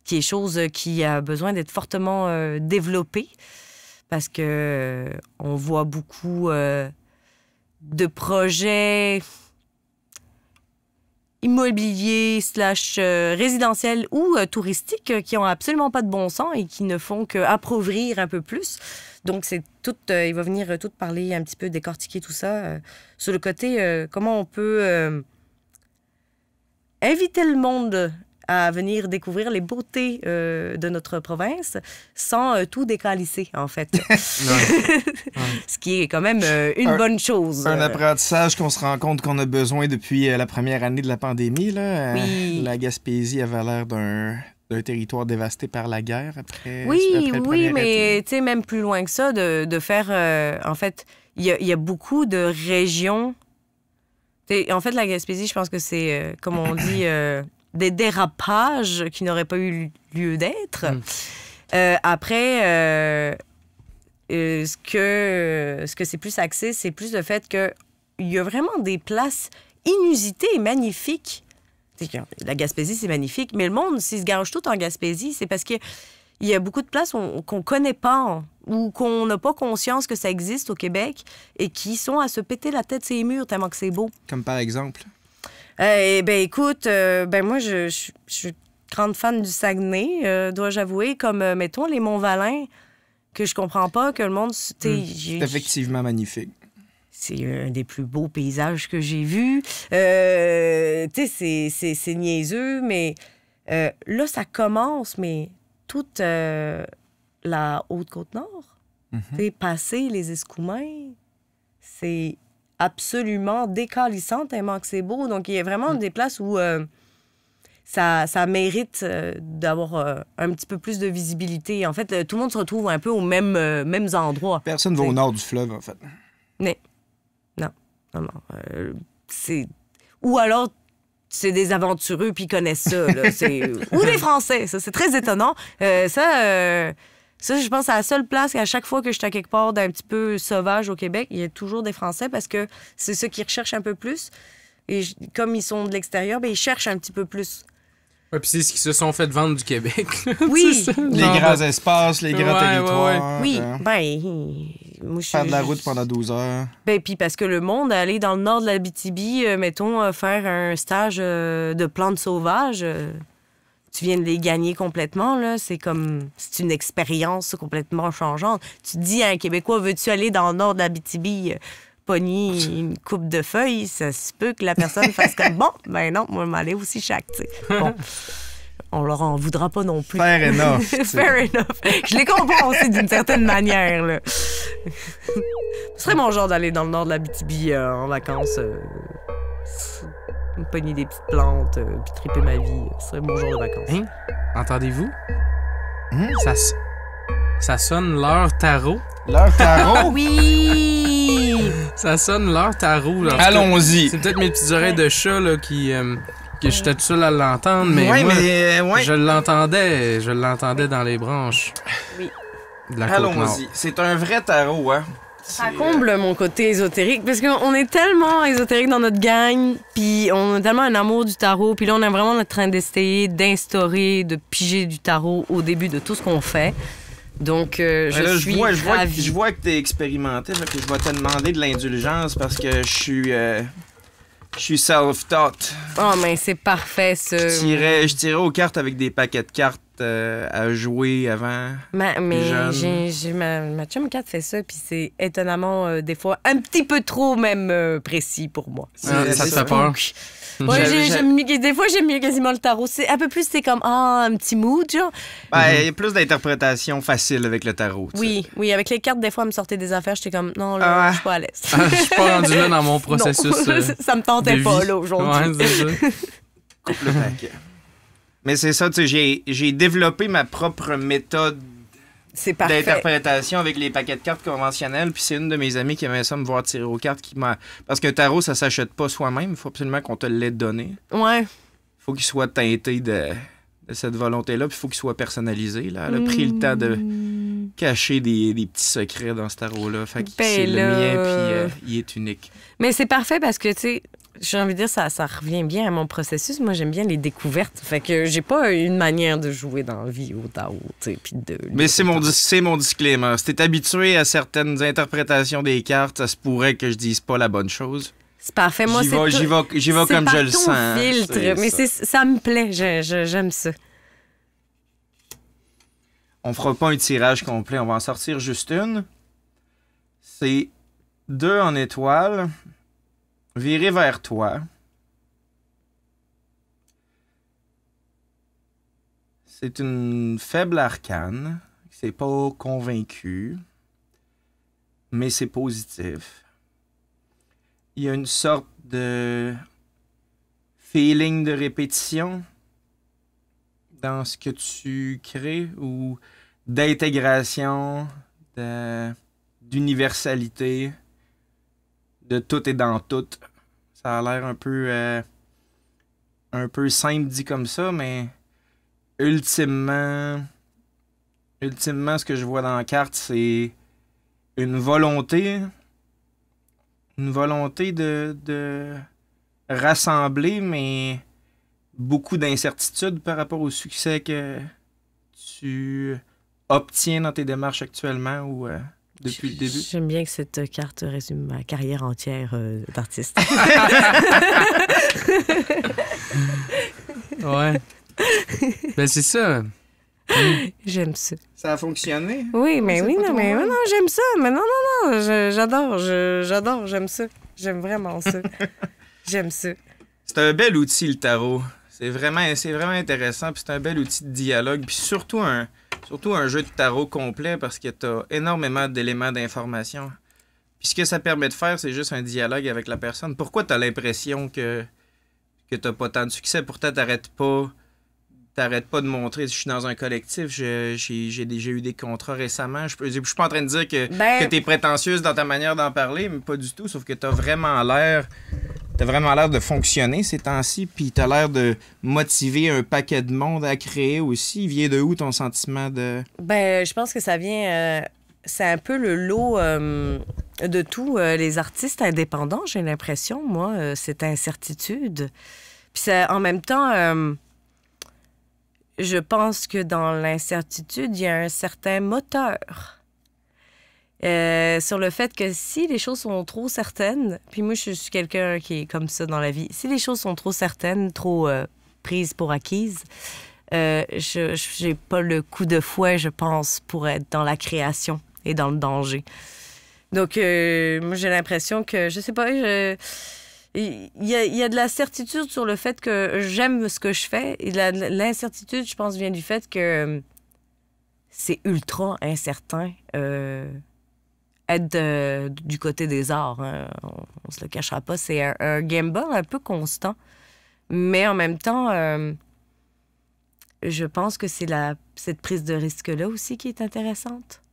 qui est chose qui a besoin d'être fortement développée parce que on voit beaucoup de projets immobiliers / résidentiels ou touristiques qui ont absolument pas de bon sens et qui ne font qu'appauvrir un peu plus. Donc, c'est tout, il va venir tout parler un petit peu, décortiquer tout ça sur le côté comment on peut inviter le monde à venir découvrir les beautés de notre province sans tout décalisser, en fait. Ce qui est quand même une bonne chose. Un apprentissage qu'on se rend compte qu'on a besoin depuis la première année de la pandémie. Là. Oui. La Gaspésie avait l'air d'un territoire dévasté par la guerre après. Oui, après oui, mais tu sais, même plus loin que ça, de faire... en fait, il y a beaucoup de régions... En fait, la Gaspésie, je pense que c'est, comme on dit... des dérapages qui n'auraient pas eu lieu d'être. Après, ce que c'est plus axé, c'est plus le fait qu'il y a vraiment des places inusitées et magnifiques. La Gaspésie, c'est magnifique, mais le monde, s'il se gage tout en Gaspésie, c'est parce qu'il y a beaucoup de places qu'on ne connaît pas ou qu'on n'a pas conscience que ça existe au Québec et qui sont à se péter la tête sur les murs tellement que c'est beau. Comme par exemple... écoute, moi, je suis grande fan du Saguenay, dois-je avouer, comme, mettons, les Monts-Valin, que je comprends pas, que le monde... C'est effectivement magnifique. C'est un des plus beaux paysages que j'ai vus. C'est niaiseux, mais là, ça commence, mais toute la Haute-Côte-Nord, passer les Escoumins, c'est... absolument décalissant tellement que c'est beau. Donc, il y a vraiment des places où ça mérite d'avoir un petit peu plus de visibilité. En fait, tout le monde se retrouve un peu aux mêmes endroits. Personne va au nord du fleuve, en fait. Non. Ou alors, c'est des aventureux puis ils connaissent ça. Là. Ou des Français. Ça, c'est très étonnant. Ça, je pense, c'est la seule place qu'à chaque fois que je suis à quelque part d'un petit peu sauvage au Québec, il y a toujours des Français parce que c'est ceux qui recherchent un peu plus. Et comme ils sont de l'extérieur, ils cherchent un petit peu plus. Ouais, puis c'est ce qu'ils se sont fait vendre du Québec. Oui. Les grands espaces, les grands territoires. Oui, moi, faire de la route pendant 12 heures. Puis parce que le monde, aller dans le nord de l'Abitibi, mettons, faire un stage de plantes sauvages... tu viens de les gagner complètement, là. C'est une expérience complètement changeante. Tu te dis à un Québécois, veux-tu aller dans le nord de l'Abitibi, pogner une coupe de feuilles? Ça se peut que la personne fasse comme, bon, non, moi, je m'allais aussi chaque, tu sais. Bon, on leur en voudra pas non plus. Fair enough. Fair enough. Je les comprends aussi d'une certaine manière, là. Ce serait mon genre d'aller dans le nord de l'Abitibi en vacances. Me pogner des petites plantes, puis triper ma vie. Ce serait mon jour de vacances. Hein? Entendez-vous? Ça sonne l'heure tarot. L'heure tarot? Oui! Ça sonne l'heure tarot. Là. Allons-y. C'est peut-être mes petites oreilles de chat là, que j'étais tout seul à l'entendre, mais moi, je l'entendais dans les branches. Oui. De la Côte-Nord. Allons-y. C'est un vrai tarot, hein? Ça comble mon côté ésotérique, parce qu'on est tellement ésotérique dans notre gang, puis on a tellement un amour du tarot, puis là, on est vraiment en train d'essayer d'instaurer, de piger du tarot au début de tout ce qu'on fait. Donc, je vois que t'es expérimenté, là, que je vais te demander de l'indulgence parce que je suis self-taught. Oh, mais c'est parfait, ça. Je tirais aux cartes avec des paquets de cartes à jouer avant. Ma chum Kat fait ça, puis c'est étonnamment, des fois, un petit peu trop même précis pour moi. Ça te fait peur? Ouais, des fois, j'aime mieux quasiment le tarot. C'est un peu plus, c'est comme, un petit mood, genre. Ben, il y a plus d'interprétations faciles avec le tarot. Oui, avec les cartes, des fois, elle me sortait des affaires, j'étais comme, non, là, je suis pas à l'aise. Je suis pas rendu là dans mon processus. Non, ça me tentait pas, là, aujourd'hui. Ouais, c'est ça. Coupe le paquet. Mais c'est ça, tu sais, j'ai développé ma propre méthode C'est parfait. d'interprétation avec les paquets de cartes conventionnels. Puis c'est une de mes amies qui aimait ça me voir tirer aux cartes qui m'a. Parce qu'un tarot, ça s'achète pas soi-même. Il faut absolument qu'on te l'ait donné. Ouais. Il faut qu'il soit teinté de cette volonté-là. Puis il faut qu'il soit personnalisé. Là. Elle a pris le temps de cacher des petits secrets dans ce tarot-là. Fait que c'est le mien, puis il est unique. Mais c'est parfait parce que, tu sais, j'ai envie de dire, ça revient bien à mon processus. Moi, j'aime bien les découvertes. Fait que j'ai pas une manière de jouer dans la vie au tarot, tu sais, puis Mais c'est mon disclaimer. Si t'es habitué à certaines interprétations des cartes, ça se pourrait que je dise pas la bonne chose. C'est parfait. Moi, j'y vais comme je le sens. Filtre, mais ça me plaît. J'aime ça. On fera pas un tirage complet. On va en sortir juste une. C'est 2 en étoile. Viré vers toi. C'est une faible arcane. C'est pas convaincu. Mais c'est positif. Il y a une sorte de feeling de répétition dans ce que tu crées ou d'intégration, d'universalité, de tout et dans tout. Ça a l'air un peu simple dit comme ça, mais ultimement, ce que je vois dans la carte, c'est une volonté de rassembler, mais beaucoup d'incertitudes par rapport au succès que tu obtiens dans tes démarches actuellement ou depuis le début. J'aime bien que cette carte résume ma carrière entière d'artiste. Ouais. Ben c'est ça. J'aime ça. Ça a fonctionné? Oui, mais non, j'aime ça. Mais non, j'adore, j'aime ça. J'aime vraiment ça. J'aime ça. C'est un bel outil, le tarot. C'est vraiment intéressant, puis c'est un bel outil de dialogue, puis surtout un jeu de tarot complet parce que t'as énormément d'éléments d'information. Puis ce que ça permet de faire, c'est juste un dialogue avec la personne. Pourquoi t'as l'impression que t'as pas tant de succès? Pourtant, t'arrêtes pas de montrer. Je suis dans un collectif, j'ai déjà eu des contrats récemment. Je suis pas en train de dire que t'es prétentieuse dans ta manière d'en parler, mais pas du tout, sauf que t'as vraiment l'air de fonctionner ces temps-ci, puis t'as l'air de motiver un paquet de monde à créer aussi. Il vient de où ton sentiment de... Je pense que ça vient... c'est un peu le lot de tous les artistes indépendants, j'ai l'impression, moi, cette incertitude. Puis en même temps, je pense que dans l'incertitude, il y a un certain moteur. Sur le fait que si les choses sont trop certaines, puis moi, je suis quelqu'un qui est comme ça dans la vie, si les choses sont trop certaines, trop prises pour acquises, j'ai pas le coup de fouet, je pense, pour être dans la création et dans le danger. Donc, moi, j'ai l'impression que, je sais pas, il y a de la certitude sur le fait que j'aime ce que je fais, et l'incertitude, je pense, vient du fait que c'est ultra incertain. Être du côté des arts, hein. On se le cachera pas, c'est un gamble un peu constant. Mais en même temps, je pense que c'est cette prise de risque-là aussi qui est intéressante.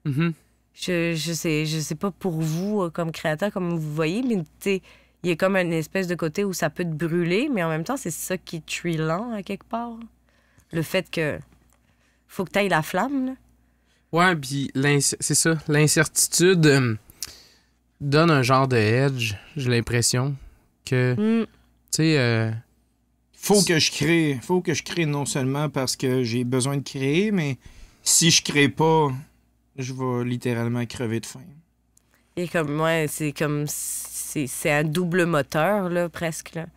Mm-hmm. Je sais pas pour vous, comme créateur, comme vous voyez, mais il y a comme une espèce de côté où ça peut te brûler, mais en même temps, c'est ça qui est thrillant à quelque part. Le fait que faut que tu ailles la flamme, là. Ouais, puis c'est ça. L'incertitude donne un genre de edge, j'ai l'impression. Que, tu sais... Faut que je crée non seulement parce que j'ai besoin de créer, mais si je crée pas, je vais littéralement crever de faim. Et comme, ouais, c'est un double moteur, là, presque, là.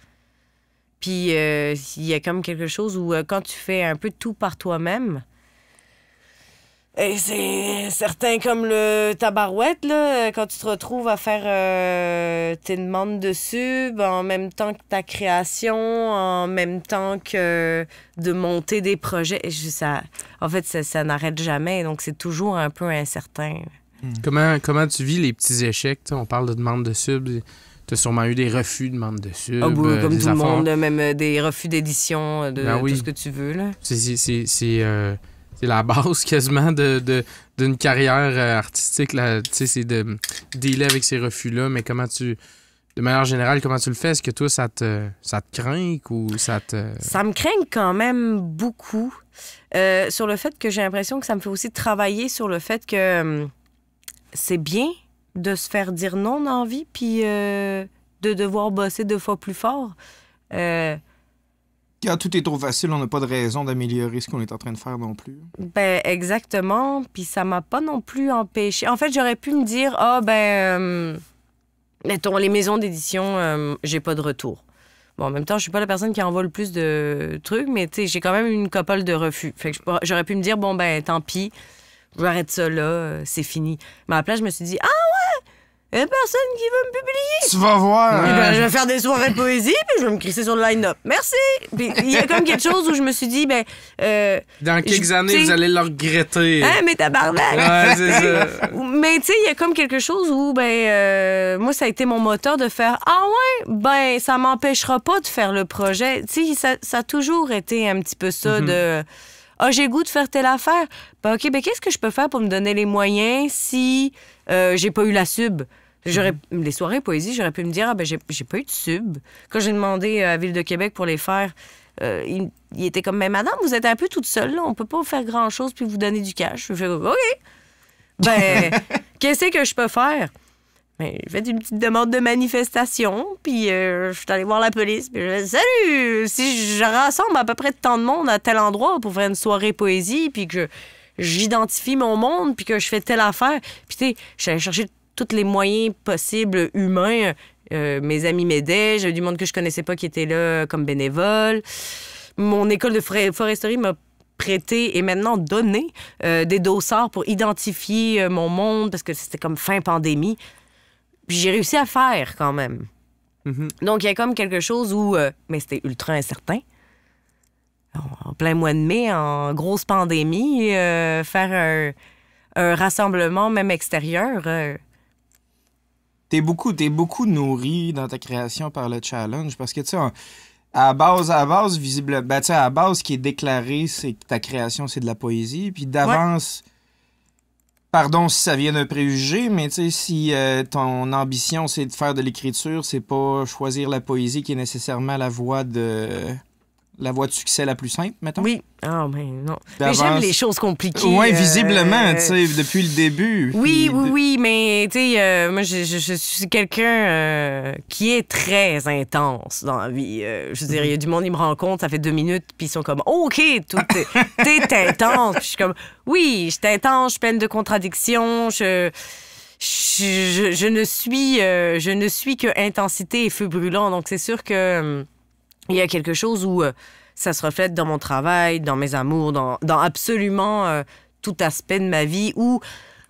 Puis, il y a comme quelque chose où quand tu fais un peu tout par toi-même, Et c'est certain comme le tabarouette, là, quand tu te retrouves à faire tes demandes de sub en même temps que ta création, en même temps que de monter des projets. En fait, ça n'arrête jamais, donc c'est toujours un peu incertain. Comment tu vis les petits échecs? T'sais, on parle de demande de sub. Tu as sûrement eu des refus de demande de sub. Comme tout des le monde, même des refus d'édition, de tout ce que tu veux. Là. C'est la base quasiment d'une carrière artistique. C'est de dealer avec ces refus-là. Mais de manière générale, comment tu le fais? Est-ce que toi, ça te craint ou ça te... Ça me craint quand même beaucoup. Sur le fait que j'ai l'impression que ça me fait aussi travailler sur le fait que c'est bien de se faire dire non dans la vie, puis de devoir bosser 2 fois plus fort. Quand tout est trop facile, on n'a pas de raison d'améliorer ce qu'on est en train de faire non plus. Ben, exactement. Puis ça m'a pas non plus empêché. En fait, j'aurais pu me dire, mettons, les maisons d'édition, j'ai pas de retour. Bon, en même temps, je suis pas la personne qui envoie le plus de trucs, mais tu sais, j'ai quand même une couple de refus. Fait que j'aurais pu me dire, bon, ben, tant pis, j'arrête ça là, c'est fini. Mais à la place, je me suis dit, il y a personne qui veut me publier. Tu vas voir. Ben, je vais faire des soirées poésie, puis je vais me crisser sur le line-up. Merci. Puis il y a comme quelque chose où je me suis dit, dans quelques années, vous allez le regretter. Hein, mais tabarnak. Ouais, c'est ça. Mais tu sais, il y a comme quelque chose où, moi, ça a été mon moteur de faire, ça m'empêchera pas de faire le projet. Tu sais, ça a toujours été un petit peu ça de... j'ai le goût de faire telle affaire. Ben, OK, qu'est-ce que je peux faire pour me donner les moyens si j'ai pas eu la sub? Les soirées poésie, j'aurais pu me dire, j'ai pas eu de sub. Quand j'ai demandé à Ville de Québec pour les faire, il était comme, mais madame, vous êtes un peu toute seule, là. On peut pas faire grand-chose puis vous donner du cash. Je fais, OK. Qu'est-ce que je peux faire? J'ai fait une petite demande de manifestation, puis je suis allée voir la police, puis je dit « Salut! Si je rassemble à peu près tant de monde à tel endroit pour faire une soirée poésie, puis que j'identifie mon monde, puis que je fais telle affaire. » Puis tu sais, je suis allée chercher tous les moyens possibles humains. Mes amis m'aidaient, j'avais du monde que je connaissais pas qui était là comme bénévole. Mon école de foresterie m'a prêté et maintenant donné des dossards pour identifier mon monde, parce que c'était comme fin pandémie. Puis j'ai réussi à faire quand même. Donc, il y a comme quelque chose où... mais c'était ultra incertain. En plein mois de mai, en grosse pandémie, faire un rassemblement, même extérieur... T'es beaucoup nourri dans ta création par le challenge, parce que, tu sais, à base, visible, tu sais, à base, ce qui est déclaré, c'est que ta création, c'est de la poésie. Puis d'avance... Ouais. Pardon si ça vient d'un préjugé, mais tu sais, si ton ambition, c'est de faire de l'écriture, c'est pas choisir la poésie qui est nécessairement la voie de succès la plus simple, mettons. Oui. Ah, non. Mais j'aime les choses compliquées. Oui, visiblement, tu sais, depuis le début. Oui, mais tu sais, moi, je suis quelqu'un qui est très intense dans la vie. Je veux dire, il y a du monde, ils me rencontrent, ça fait 2 minutes, puis ils sont comme, OK, t'es intense. Puis je suis comme, oui, je suis intense, je suis pleine de contradictions, je ne suis que intensité et feu brûlant. Donc, c'est sûr que il y a quelque chose où ça se reflète dans mon travail, dans mes amours, dans absolument tout aspect de ma vie où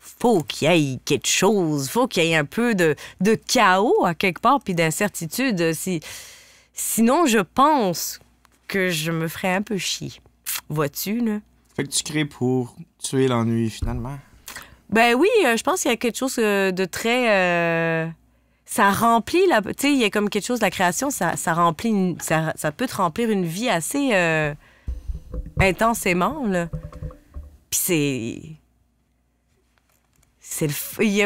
faut qu'il y ait quelque chose, faut qu'il y ait un peu de chaos à quelque part puis d'incertitude. Sinon, je pense que je me ferais un peu chier. Vois-tu, là? Fait que tu crées pour tuer l'ennui, finalement. Ben oui, je pense qu'il y a quelque chose de très... ça remplit, tu sais, il y a comme quelque chose de la création, ça remplit, ça peut te remplir une vie assez intensément, là. Puis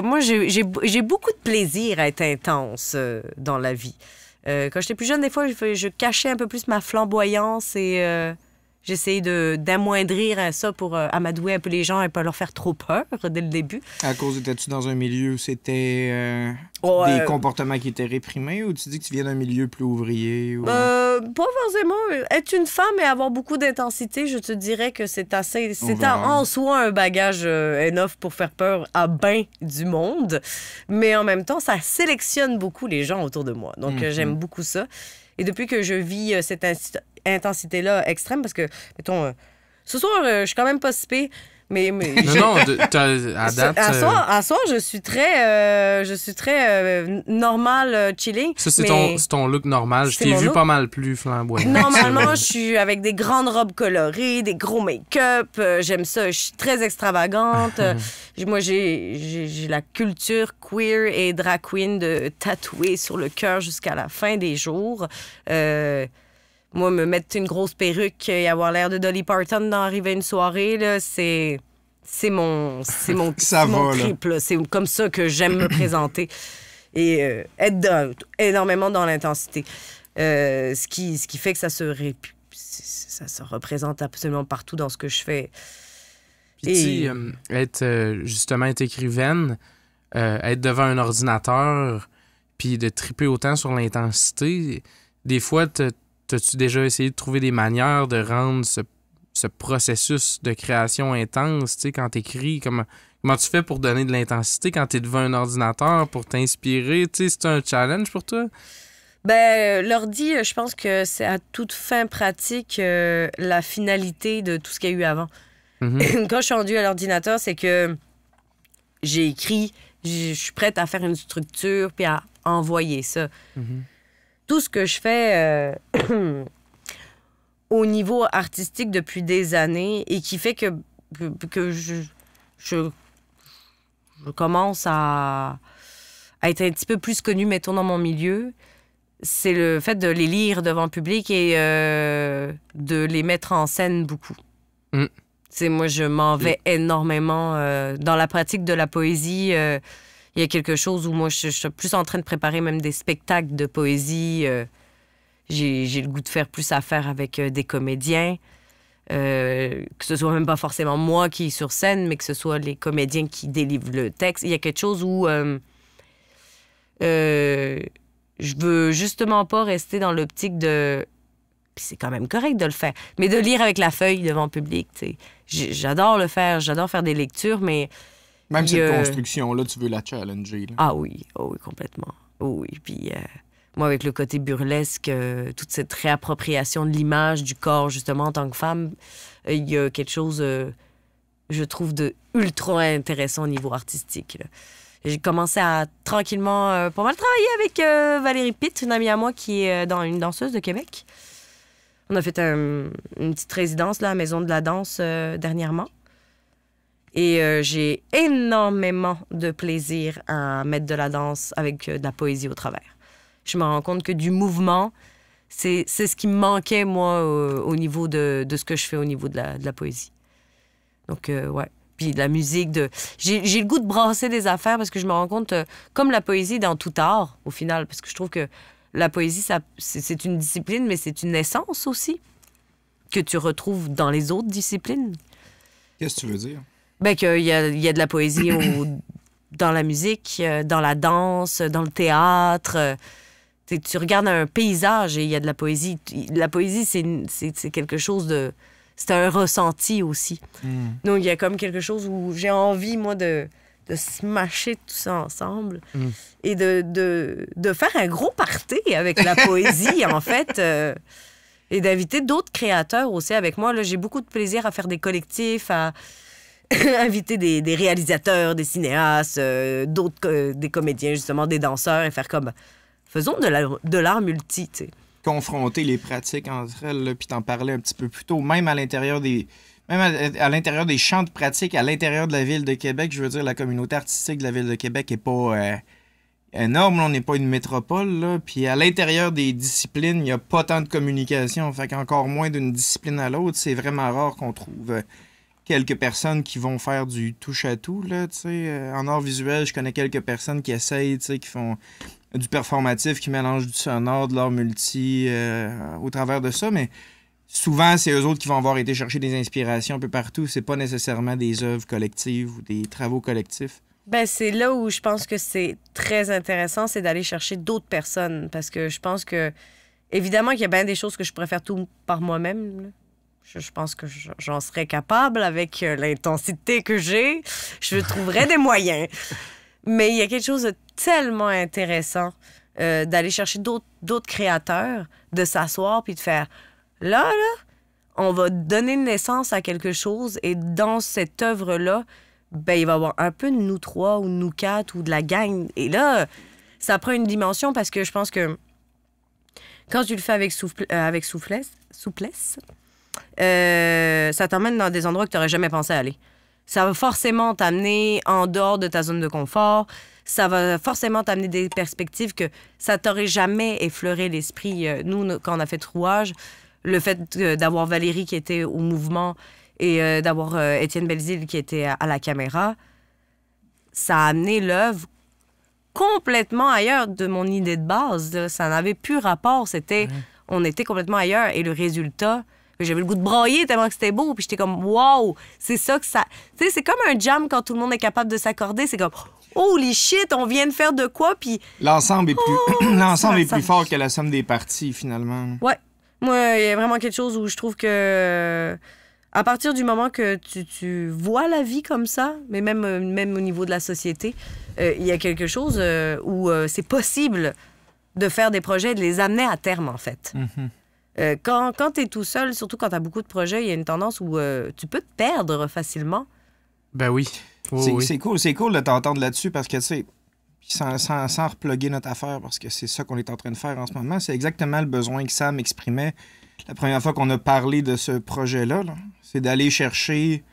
moi, j'ai beaucoup de plaisir à être intense dans la vie. Quand j'étais plus jeune, des fois, je cachais un peu plus ma flamboyance et j'essayais d'amoindrir ça pour amadouer un peu les gens et pas leur faire trop peur dès le début. À cause, étais-tu dans un milieu où c'était des comportements qui étaient réprimés, ou tu dis que tu viens d'un milieu plus ouvrier? Ou... pas forcément. Être une femme et avoir beaucoup d'intensité, je te dirais que c'est assez... C'est en soi un bagage enough pour faire peur à ben du monde. Mais en même temps, ça sélectionne beaucoup les gens autour de moi. Donc, j'aime beaucoup ça. Et depuis que je vis cette intensité-là extrême, parce que, mettons, ce soir, je suis quand même pas si pire, Non, à date... À soir, je suis très normal, chilling. Ça, c'est ton look normal. Je t'ai vu pas mal plus flamboyant. Normalement, je suis avec des grandes robes colorées, des gros make-up. J'aime ça. Je suis très extravagante. Moi, j'ai la culture queer et drag queen de tatouer sur le cœur jusqu'à la fin des jours. Moi, me mettre une grosse perruque et avoir l'air de Dolly Parton dans arriver une soirée, là, c'est mon trip. Là. C'est comme ça que j'aime me présenter. Et être énormément dans l'intensité. Ce qui fait que ça se représente absolument partout dans ce que je fais. Puis être écrivaine, être devant un ordinateur, puis de triper autant sur l'intensité, des fois, t'as-tu déjà essayé de trouver des manières de rendre ce processus de création intense, tu sais, quand t'écris, comment tu fais pour donner de l'intensité quand t'es devant un ordinateur, pour t'inspirer, tu sais, c'est un challenge pour toi? Ben, l'ordi, je pense que c'est à toute fin pratique la finalité de tout ce qu'il y a eu avant. Mm-hmm. Quand je suis rendue à l'ordinateur, c'est que j'ai écrit, je suis prête à faire une structure puis à envoyer ça. Mm-hmm. Tout ce que je fais au niveau artistique depuis des années et qui fait que je commence à être un petit peu plus connue, mettons, dans mon milieu, c'est le fait de les lire devant le public et de les mettre en scène beaucoup. Mm. Moi, je m'en vais énormément. Dans la pratique de la poésie, il y a quelque chose où moi, je suis plus en train de préparer même des spectacles de poésie. J'ai le goût de faire plus affaire avec des comédiens. Que ce soit même pas forcément moi qui est sur scène, mais que ce soit les comédiens qui délivrent le texte. Il y a quelque chose où je veux justement pas rester dans l'optique de... Puis c'est quand même correct de le faire, mais de lire avec la feuille devant le public, tu sais. J'adore le faire, j'adore faire des lectures, mais... Même cette construction-là, tu veux la challenger. Là. Ah oui, complètement. Oh oui, puis moi, avec le côté burlesque, toute cette réappropriation de l'image, du corps, justement, en tant que femme, il y a quelque chose, je trouve, de ultra intéressant au niveau artistique. Là. J'ai commencé à tranquillement pas mal travailler avec Valérie Pitt, une amie à moi qui est une danseuse de Québec. On a fait une petite résidence là, à la Maison de la danse dernièrement. Et j'ai énormément de plaisir à mettre de la danse avec de la poésie au travers. Je me rends compte que du mouvement, c'est ce qui me manquait, moi, au niveau de ce que je fais au niveau de la poésie. Donc, ouais. Puis de la musique, j'ai le goût de brasser des affaires parce que je me rends compte, comme la poésie dans tout art, au final, parce que je trouve que la poésie, c'est une discipline, mais c'est une essence aussi que tu retrouves dans les autres disciplines. Qu'est-ce que tu veux dire? Ben, qu'il y a de la poésie dans la musique, dans la danse, dans le théâtre. Tu regardes un paysage et il y a de la poésie. La poésie, c'est quelque chose de... C'est un ressenti aussi. Mm. Donc, il y a comme quelque chose où j'ai envie, moi, de smasher tout ça ensemble et de faire un gros party avec la poésie, en fait, et d'inviter d'autres créateurs aussi avec moi. Là, j'ai beaucoup de plaisir à faire des collectifs, à inviter des réalisateurs, des cinéastes, des comédiens, justement, des danseurs, et faire comme... Faisons de l'art multi, tu sais. Confronter les pratiques entre elles, puis t'en parlais un petit peu plus tôt, même à l'intérieur des champs de pratique, à l'intérieur de la Ville de Québec, je veux dire, la communauté artistique de la Ville de Québec n'est pas énorme, on n'est pas une métropole, là, puis à l'intérieur des disciplines, il n'y a pas tant de communication, fait qu'encore moins d'une discipline à l'autre, c'est vraiment rare qu'on trouve quelques personnes qui vont faire du touche-à-tout, là, tu sais. En art visuel, je connais quelques personnes qui essayent, tu sais, qui font du performatif, qui mélangent du sonore, de l'art multi au travers de ça, mais souvent, c'est eux autres qui vont avoir été chercher des inspirations un peu partout. C'est pas nécessairement des œuvres collectives ou des travaux collectifs. Ben, c'est là où je pense que c'est très intéressant, c'est d'aller chercher d'autres personnes, parce que je pense que, évidemment, qu'il y a bien des choses que je pourrais faire tout par moi-même, là. Je pense que j'en serais capable avec l'intensité que j'ai. Je trouverais des moyens. Mais il y a quelque chose de tellement intéressant d'aller chercher d'autres créateurs, de s'asseoir puis de faire... Là, on va donner naissance à quelque chose et dans cette œuvre-là, ben, il va y avoir un peu de nous trois ou de nous quatre ou de la gang. Et là, ça prend une dimension parce que je pense que quand tu le fais avec souplesse, ça t'emmène dans des endroits que tu n'aurais jamais pensé aller. Ça va forcément t'amener en dehors de ta zone de confort. Ça va forcément t'amener des perspectives que ça t'aurait jamais effleuré l'esprit. Nous, quand on a fait Rouage, le fait d'avoir Valérie qui était au mouvement et d'avoir Étienne Belzile qui était à la caméra, ça a amené l'œuvre complètement ailleurs de mon idée de base. Là. Ça n'avait plus rapport. On était complètement ailleurs. Et le résultat, j'avais le goût de brailler tellement que c'était beau. Puis j'étais comme, wow, c'est ça que ça... Tu sais, c'est comme un jam quand tout le monde est capable de s'accorder. C'est comme, holy shit, on vient de faire de quoi? Puis... L'ensemble est plus fort que la somme des parties, finalement. Ouais. Moi, il y a vraiment quelque chose où je trouve que... À partir du moment que tu vois la vie comme ça, mais même au niveau de la société, il y a quelque chose où c'est possible de faire des projets et de les amener à terme, en fait. Mm-hmm. Quand tu es tout seul, surtout quand tu as beaucoup de projets, il y a une tendance où tu peux te perdre facilement. Ben oui. C'est cool de t'entendre là-dessus parce que, tu sais, sans reploguer notre affaire, parce que c'est ça qu'on est en train de faire en ce moment, c'est exactement le besoin que Sam exprimait la première fois qu'on a parlé de ce projet-là. Là. C'est d'aller chercher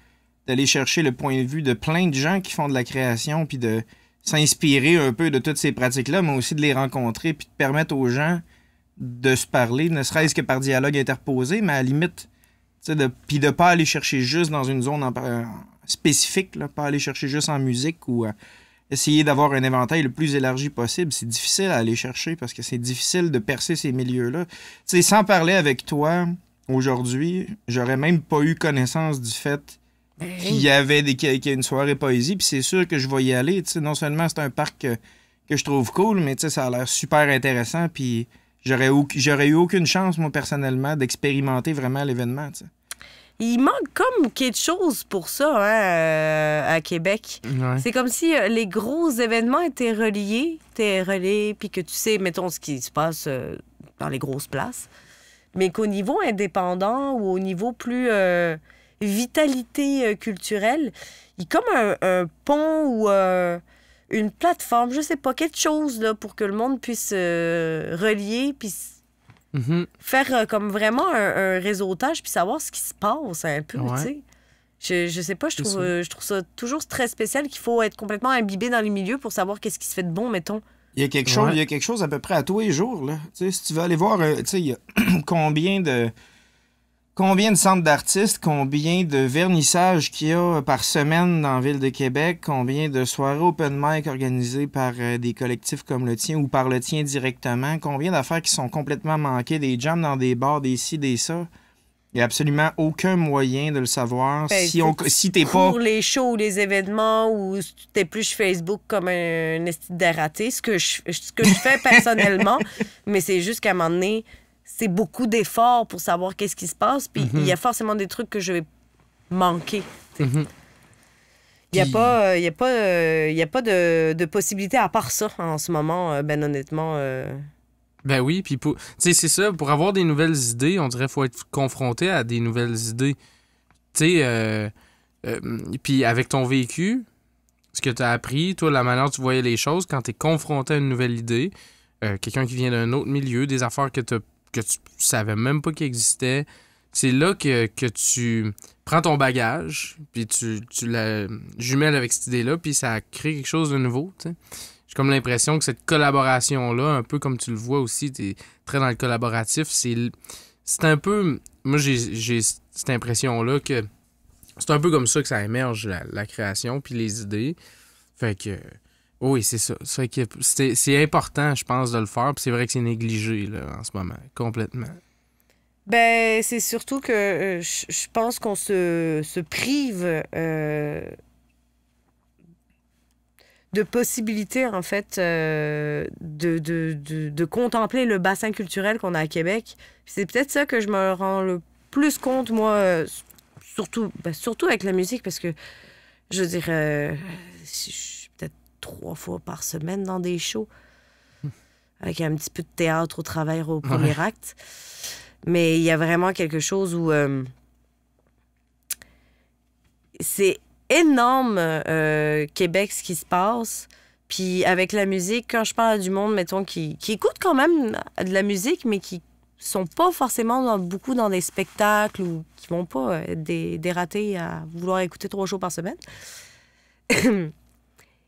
le point de vue de plein de gens qui font de la création, puis de s'inspirer un peu de toutes ces pratiques-là, mais aussi de les rencontrer, puis de permettre aux gens de se parler, ne serait-ce que par dialogue interposé, mais à la limite, puis de ne pas aller chercher juste dans une zone spécifique, là, pas aller chercher juste en musique ou essayer d'avoir un éventail le plus élargi possible. C'est difficile à aller chercher parce que c'est difficile de percer ces milieux-là. Tu sais, sans parler avec toi aujourd'hui, j'aurais même pas eu connaissance du fait qu'il y avait qu'il y a une soirée poésie, puis c'est sûr que je vais y aller. Tu sais, non seulement c'est un parc que je trouve cool, mais tu sais, ça a l'air super intéressant, puis j'aurais eu aucune chance, moi, personnellement, d'expérimenter vraiment l'événement, tu sais. Il manque comme quelque chose pour ça à Québec. Ouais. C'est comme si les gros événements étaient reliés, puis que tu sais, mettons, ce qui se passe dans les grosses places, mais qu'au niveau indépendant ou au niveau plus vitalité culturelle, il y a comme un pont ou une plateforme, je sais pas, quelque chose là, pour que le monde puisse relier, puis... Mm-hmm. Faire comme vraiment un réseautage puis savoir ce qui se passe un peu, tu sais. Je sais pas, je trouve ça toujours très spécial qu'il faut être complètement imbibé dans les milieux pour savoir qu'est-ce qui se fait de bon, mettons. Il y a quelque chose à peu près à tous les jours, là. Tu sais, si tu veux aller voir, tu sais, il y a combien de centres d'artistes, combien de vernissages qu'il y a par semaine dans la ville de Québec, combien de soirées open mic organisées par des collectifs comme le tien ou par le tien directement, combien d'affaires qui sont complètement manquées, des jams dans des bars, des ci, des ça. Il n'y a absolument aucun moyen de le savoir. Si t'es pas... Pour les shows ou les événements ou tu t'épluches Facebook comme un esti de dératé, ce que je fais personnellement, mais c'est juste qu'à un moment donné, c'est beaucoup d'efforts pour savoir qu'est-ce qui se passe, puis il y a forcément des trucs que je vais manquer. Mm-hmm. Il n'y a pas de possibilité à part ça en ce moment, ben honnêtement. Ben oui, puis c'est ça, pour avoir des nouvelles idées, on dirait qu'il faut être confronté à des nouvelles idées. Tu sais, puis avec ton vécu, ce que tu as appris, toi, la manière dont tu voyais les choses, quand tu es confronté à une nouvelle idée, quelqu'un qui vient d'un autre milieu, des affaires que tu savais même pas qu'ils existaient, c'est là que tu prends ton bagage, puis tu la jumelles avec cette idée-là, puis ça crée quelque chose de nouveau, tu sais. J'ai comme l'impression que cette collaboration-là, un peu comme tu le vois aussi, t'es très dans le collaboratif, c'est un peu... Moi, j'ai cette impression-là que c'est un peu comme ça que ça émerge, la création, puis les idées. Fait que... Oui, c'est ça. C'est important, je pense, de le faire, puis c'est vrai que c'est négligé, là, en ce moment, complètement. Ben, c'est surtout que je pense qu'on se prive de possibilités, en fait, de contempler le bassin culturel qu'on a à Québec. Puis c'est peut-être ça que je me rends le plus compte, moi, surtout avec la musique, parce que, je veux dire, je suis peut-être 3 fois par semaine dans des shows, avec un petit peu de théâtre au travail au premier acte. Mais il y a vraiment quelque chose où c'est énorme, Québec, ce qui se passe. Puis avec la musique, quand je parle à du monde, mettons, qui écoute quand même de la musique, mais qui sont pas forcément beaucoup dans des spectacles ou qui vont pas être des ratés à vouloir écouter 3 shows par semaine.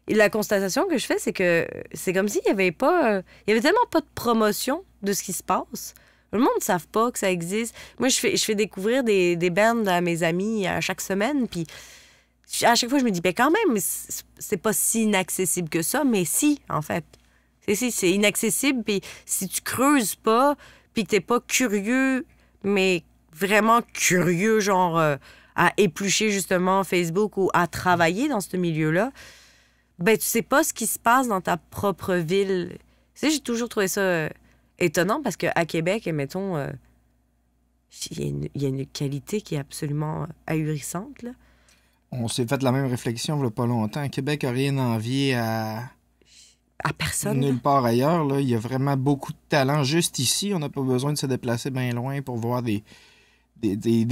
Et la constatation que je fais, c'est que c'est comme s'il y avait pas... il y avait tellement pas de promotion de ce qui se passe. Le monde ne savent pas que ça existe. Moi, je fais découvrir des bands à mes amis à chaque semaine, puis à chaque fois, je me dis, ben quand même, c'est pas si inaccessible que ça, mais si, en fait. C'est inaccessible, puis si tu creuses pas, puis que t'es pas curieux, mais vraiment curieux, genre à éplucher justement Facebook ou à travailler dans ce milieu-là, ben tu sais pas ce qui se passe dans ta propre ville. Tu sais, j'ai toujours trouvé ça étonnant parce qu'à Québec, mettons, il y a une qualité qui est absolument ahurissante, là. On s'est fait la même réflexion il y a pas longtemps. Québec n'a rien envié à personne. Nulle part ailleurs. Là. Il y a vraiment beaucoup de talent juste ici. On n'a pas besoin de se déplacer bien loin pour voir des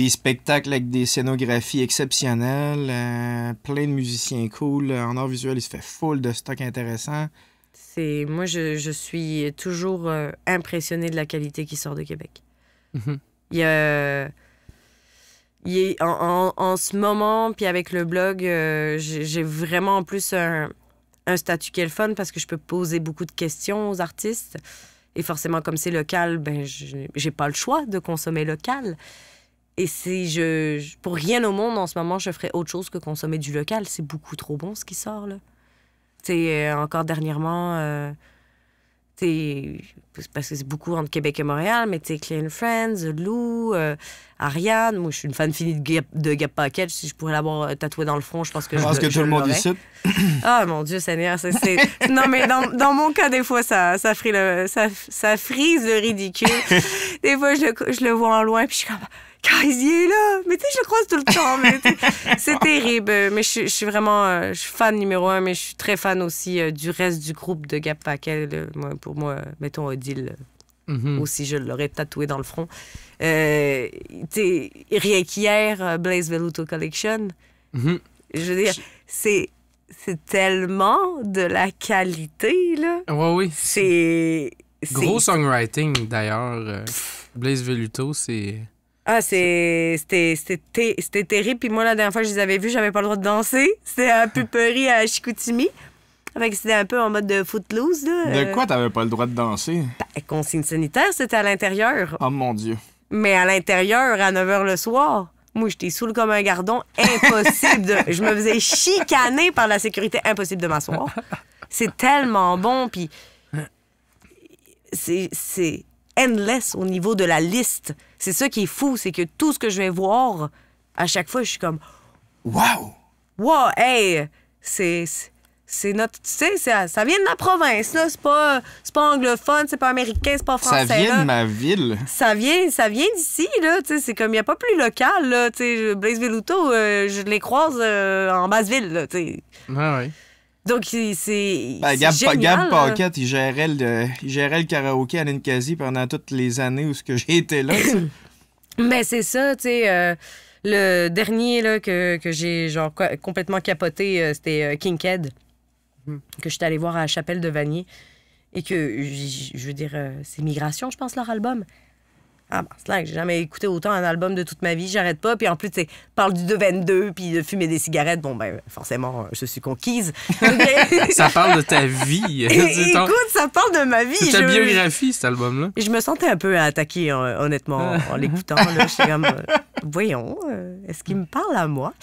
spectacles avec des scénographies exceptionnelles, plein de musiciens cool. En art visuel, il se fait full de stock intéressant. Moi, je suis toujours impressionnée de la qualité qui sort de Québec. Mm-hmm. En ce moment, puis avec le blog, j'ai vraiment en plus un statut qui est le fun parce que je peux poser beaucoup de questions aux artistes. Et forcément, comme c'est local, ben j'ai pas le choix de consommer local. Et pour rien au monde, en ce moment, je ferais autre chose que consommer du local. C'est beaucoup trop bon, ce qui sort, là. Tu sais, encore dernièrement... parce que c'est beaucoup entre Québec et Montréal, mais tu sais, Clean Friends, Lou, Ariane. Moi, je suis une fan finie de Gap Package. Si je pourrais l'avoir tatoué dans le front, je pense que tout le monde ici. Ah, mon Dieu Seigneur. Non, mais dans mon cas, des fois, ça frise le ridicule. Des fois, je le vois en loin, puis je suis comme... Guys, il est là! Mais tu sais, je le croise tout le temps. Mais c'est terrible. Mais je suis vraiment... je suis fan numéro 1, mais je suis très fan aussi du reste du groupe de Gap Paquet. Pour moi, mettons Odile. Aussi, je l'aurais tatoué dans le front. Tu sais, rien qu'hier, Blaze Veluto Collection. Mm-hmm. Je veux dire, c'est tellement de la qualité, là. Oui. C'est... Gros songwriting, d'ailleurs. Blaze Veluto, c'est... Ah, c'était terrible. Puis moi, la dernière fois que je les avais vus, j'avais pas le droit de danser. C'était à Pulperie à Chicoutimi. Fait que c'était un peu en mode de footloose, là. De quoi t'avais pas le droit de danser? Ben, consigne sanitaire, c'était à l'intérieur. Oh mon Dieu. Mais à l'intérieur, à 9h le soir, moi, j'étais saoule comme un gardon. Impossible je me faisais chicaner par la sécurité. Impossible de m'asseoir. C'est tellement bon. Puis c'est endless au niveau de la liste. C'est ça qui est fou, c'est que tout ce que je vais voir, à chaque fois, je suis comme... Wow! Wow, hey! C'est notre... Tu sais, ça vient de la province, là. C'est pas anglophone, c'est pas américain, c'est pas français, ça vient là. de ma ville. Ça vient d'ici, là. Tu sais, c'est comme, il n'y a pas plus local, là. Tu sais, Blaze Veluto, je les croise en Basse-Ville, là, tu sais. Ouais. Donc, c'est Gab génial. Paquette, il gérait le karaoké à Ninkasi pendant toutes les années où j'ai été là. Mais c'est ça, tu sais. Le dernier là, que j'ai genre complètement capoté, c'était Kinkhead, que j'étais allée voir à la Chapelle de Vanier. Et que, je veux dire, c'est Migration, je pense, leur album. Ah, ben, c'est là que j'ai jamais écouté autant un album de toute ma vie, j'arrête pas. Puis en plus, tu sais, parle du 222, puis de fumer des cigarettes. Bon, ben, forcément, je suis conquise. Ça parle de ta vie. Écoute, ça parle de ma vie. C'est ta biographie, cet album-là. Je me sentais un peu attaquée, honnêtement, en l'écoutant. J'étais comme, voyons, est-ce qu'il me parle à moi?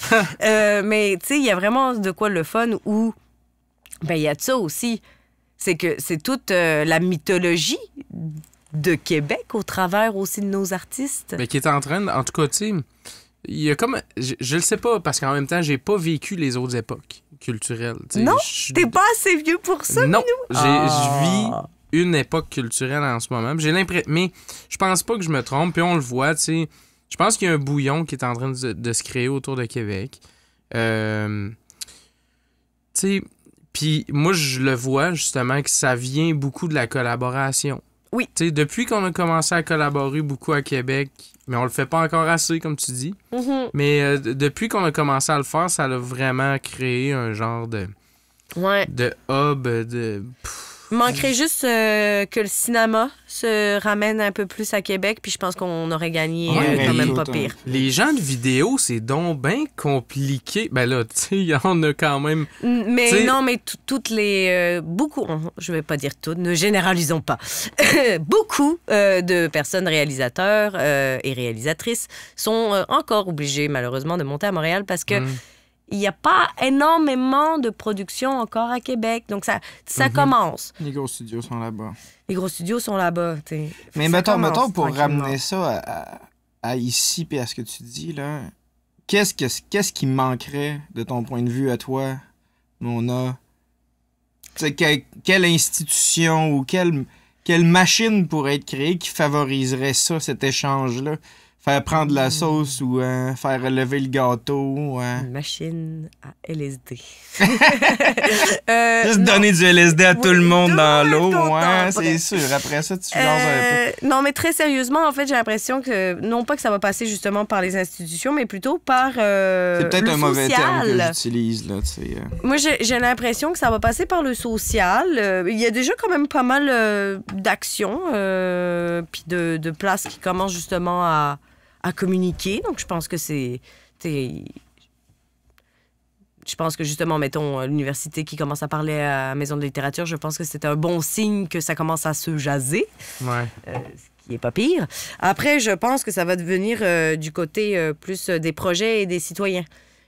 Mais, tu sais, il y a vraiment de quoi le fun où, ben, il y a de ça aussi. C'est que c'est toute la mythologie de Québec au travers aussi de nos artistes. Mais qui est en train, en tout cas, tu sais, il y a comme... Je le sais pas, parce qu'en même temps, j'ai pas vécu les autres époques culturelles. Non? T'es pas assez vieux pour ça, non, Minou? Je vis une époque culturelle en ce moment. J'ai l'impression... Mais je pense pas que je me trompe, puis on le voit, tu sais. Je pense qu'il y a un bouillon qui est en train de se créer autour de Québec. Tu sais... Puis moi, je le vois, justement, que ça vient beaucoup de la collaboration. Oui. Tu sais, depuis qu'on a commencé à collaborer beaucoup à Québec, mais on le fait pas encore assez, comme tu dis, mais depuis qu'on a commencé à le faire, ça a vraiment créé un genre de hub, de... Manquerait juste que le cinéma se ramène un peu plus à Québec, puis je pense qu'on aurait gagné quand même pas pire. Les gens de vidéo, c'est donc bien compliqué. Ben là, tu sais, il y en a quand même... Mais t'sais... non, mais toutes les... beaucoup, je vais pas dire toutes, ne généralisons pas. Beaucoup de personnes réalisateurs et réalisatrices sont encore obligées, malheureusement, de monter à Montréal parce que il n'y a pas énormément de production encore à Québec. Donc, ça commence. Les gros studios sont là-bas. Les gros studios sont là-bas. Mais mettons, pour ramener ça à ici et à ce que tu dis, là, qu'est-ce qui manquerait, de ton point de vue à toi, Mona? Quelle institution ou quelle machine pourrait être créée qui favoriserait ça, cet échange-là? Faire prendre la sauce ou faire relever le gâteau. Une machine à LSD. Juste donner du LSD à tout le monde dans l'eau. C'est sûr. Après ça, tu jases un peu. Non, mais très sérieusement, en fait, j'ai l'impression que, non pas que ça va passer justement par les institutions, mais plutôt par c'est peut-être un mauvais terme que social. j'utilise. Là, Moi, j'ai l'impression que ça va passer par le social. Il y a déjà quand même pas mal d'actions puis de places qui commencent justement à communiquer. Donc, je pense que je pense que justement, mettons, l'université qui commence à parler à la Maison de littérature, je pense que c'est un bon signe que ça commence à se jaser. Ouais. Ce qui est pas pire. Après, je pense que ça va devenir du côté plus des projets et des citoyens.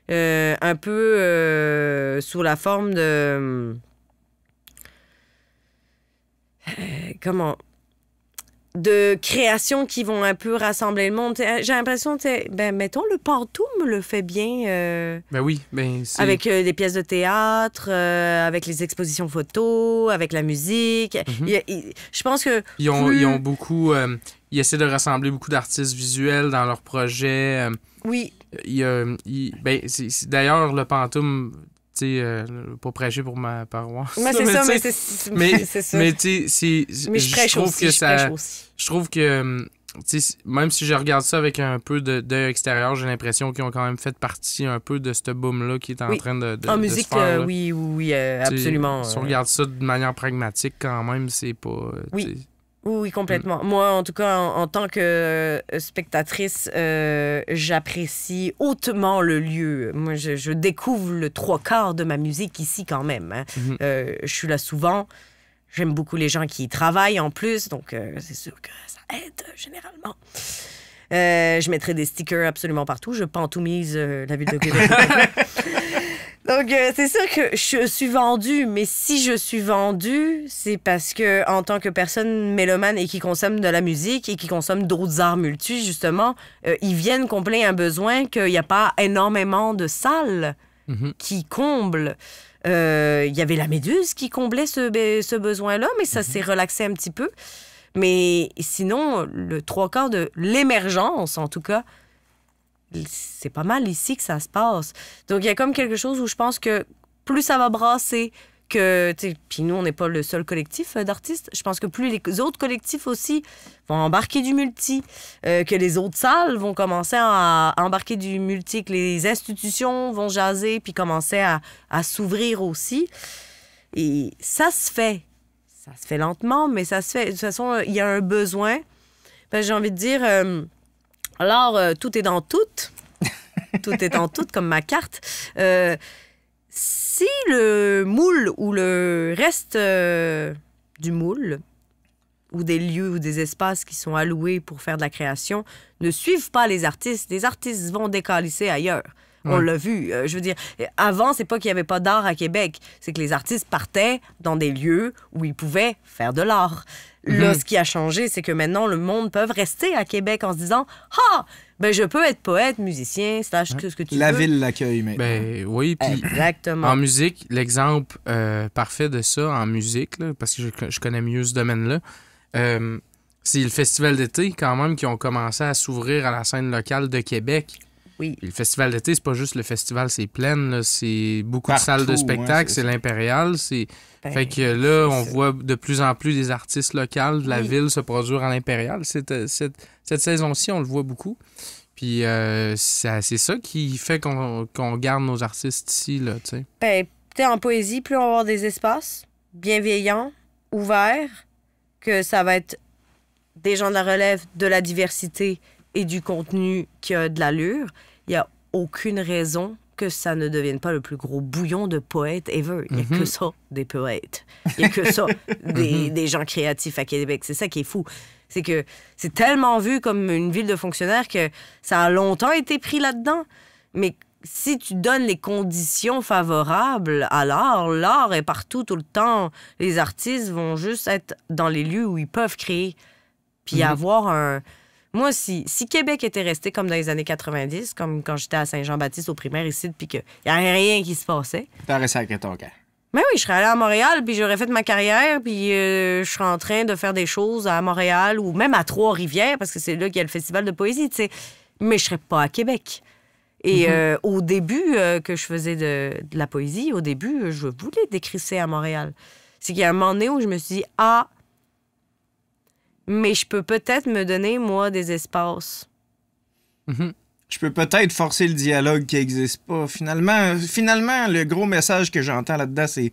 Un peu sous la forme de... de créations qui vont un peu rassembler le monde. J'ai l'impression, mettons, le Pantoum le fait bien. Ben oui, c'est... Avec les pièces de théâtre, avec les expositions photos, avec la musique. Je pense que... Ils ont beaucoup... ils essaient de rassembler beaucoup d'artistes visuels dans leurs projets. Oui. D'ailleurs, le Pantoum... pour prêcher pour ma paroisse. Ouais, c'est ça, mais c'est ça. Mais tu sais, je prêche aussi, je trouve que même si je regarde ça avec un peu d'œil extérieur, j'ai l'impression qu'ils ont quand même fait partie un peu de ce boom-là qui est en train de en de musique, se faire, oui, absolument. Si on regarde ça de manière pragmatique, quand même, c'est pas... Oui, complètement. Moi, en tout cas, en tant que spectatrice, j'apprécie hautement le lieu. Moi, je découvre le 3/4 de ma musique ici quand même. Hein. Je suis là souvent. J'aime beaucoup les gens qui y travaillent en plus, donc c'est sûr que ça aide généralement. Je mettrai des stickers absolument partout. Je pantoumise la ville de Québec. Donc, c'est sûr que je suis vendue, mais si je suis vendue, c'est parce que, en tant que personne mélomane et qui consomme de la musique et qui consomme d'autres arts multi, justement, ils viennent combler un besoin qu'il n'y a pas énormément de salles qui comblent. Il y avait la Méduse qui comblait ce besoin-là, mais ça s'est relaxé un petit peu. Mais sinon, le 3/4 de l'émergence, en tout cas, c'est pas mal ici que ça se passe. Donc, il y a comme quelque chose où je pense que plus ça va brasser, que... Puis nous, on n'est pas le seul collectif d'artistes. Je pense que plus les autres collectifs aussi vont embarquer du multi, que les autres salles vont commencer à embarquer du multi, que les institutions vont jaser puis commencer à s'ouvrir aussi. Et ça se fait. Ça se fait lentement, mais ça se fait. De toute façon, il y a un besoin. Ben, j'ai envie de dire... Alors, tout est dans tout. Tout est en tout, comme ma carte. Si le moule ou le reste du moule, ou des lieux ou des espaces qui sont alloués pour faire de la création, ne suivent pas les artistes vont décalisser ailleurs. Ouais. On l'a vu. Je veux dire, avant, c'est pas qu'il n'y avait pas d'art à Québec. C'est que les artistes partaient dans des lieux où ils pouvaient faire de l'art. Là, ce qui a changé, c'est que maintenant, le monde peut rester à Québec en se disant « Ah, ben je peux être poète, musicien, slash ce que tu veux. » La ville l'accueille maintenant. Ben oui, puis exactement. En musique, l'exemple parfait de ça, en musique, là, parce que je connais mieux ce domaine-là, c'est le festival d'été, quand même, qui ont commencé à s'ouvrir à la scène locale de Québec. Oui. Puis le festival d'été, c'est pas juste le festival, c'est plein, là, c'est beaucoup Partout, de salles de spectacle, ouais, c'est l'Impérial, Ben, fait que là, on ça. voit de plus en plus des artistes locaux de la Oui. ville se produire à l'Impérial. Cette saison-ci, on le voit beaucoup. Puis c'est ça qui fait qu'on garde nos artistes ici, là, tu sais. Ben, peut-être en poésie, plus on va avoir des espaces bienveillants, ouverts, que ça va être des gens de la relève, de la diversité et du contenu qui a de l'allure, il n'y a aucune raison que ça ne devienne pas le plus gros bouillon de poètes ever. Il n'y a que ça, des poètes. Il n'y a que ça, des gens créatifs à Québec. C'est ça qui est fou. C'est que c'est tellement vu comme une ville de fonctionnaires que ça a longtemps été pris là-dedans. Mais si tu donnes les conditions favorables à l'art est partout, tout le temps. Les artistes vont juste être dans les lieux où ils peuvent créer. Puis avoir un... Moi, si Québec était resté comme dans les années 90, comme quand j'étais à Saint-Jean-Baptiste au primaire ici, puis qu'il n'y avait rien qui se passait, T'aurais sacré ton camp. mais oui, je serais allée à Montréal, puis j'aurais fait ma carrière, puis je serais en train de faire des choses à Montréal ou même à Trois-Rivières, parce que c'est là qu'il y a le festival de poésie, tu sais. Mais je serais pas à Québec. Et au début que je faisais de la poésie, au début, je voulais décrisser à Montréal. C'est qu'il y a un moment donné où je me suis dit, mais je peux peut-être me donner, moi, des espaces. Je peux peut-être forcer le dialogue qui n'existe pas. Finalement, le gros message que j'entends là-dedans, c'est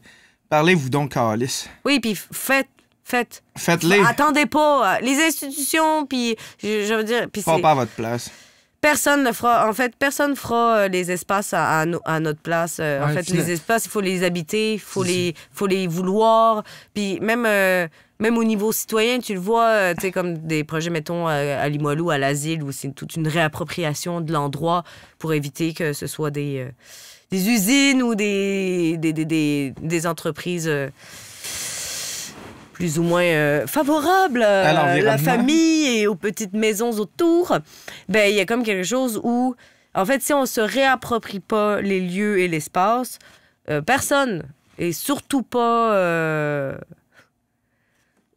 parlez-vous donc, calice. Oui, puis faites. Faites-les. Attendez pas. Les institutions, puis je veux dire... Puis Pas à votre place. Personne ne fera... En fait, personne fera les espaces à notre place. En fait, les espaces, il faut les habiter, il faut les vouloir. Puis même au niveau citoyen, tu le vois, tu sais, comme des projets, mettons, à Limoilou, à l'asile, où c'est toute une réappropriation de l'endroit pour éviter que ce soit des usines ou des entreprises plus ou moins favorables à la famille et aux petites maisons autour. Ben, il y a comme quelque chose où, en fait, si on se réapproprie pas les lieux et l'espace, personne, et surtout pas...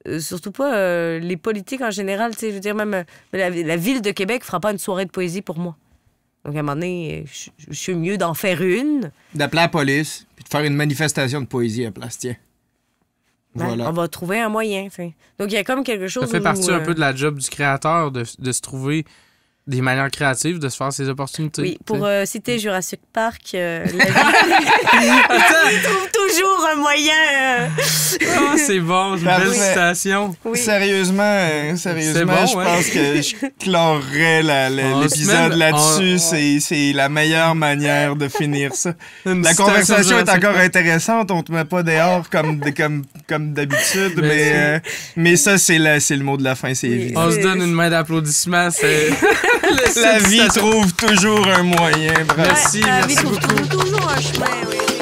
les politiques en général, tu sais, je veux dire, même la ville de Québec fera pas une soirée de poésie pour moi. Donc, à un moment donné, je suis mieux d'en faire une. D'appeler la police, puis de faire une manifestation de poésie à place, tiens. Voilà. On va trouver un moyen, tu sais. Donc, il y a comme quelque chose Ça fait partie un peu de la job du créateur de se trouver des manières créatives de se faire ses opportunités. Oui, pour citer Jurassic Park, la vie trouve toujours un moyen. C'est bon, une belle citation. Oui. Sérieusement, bon, je pense que je clorerais l'épisode là-dessus. C'est la meilleure manière de finir ça. La conversation est encore intéressante. On te met pas dehors comme d'habitude, mais ça, c'est le mot de la fin, c'est évident. On se donne une main d'applaudissement. La vie trouve toujours un moyen. Bravo. Merci, La vie merci trouve beaucoup. toujours un chemin, oui.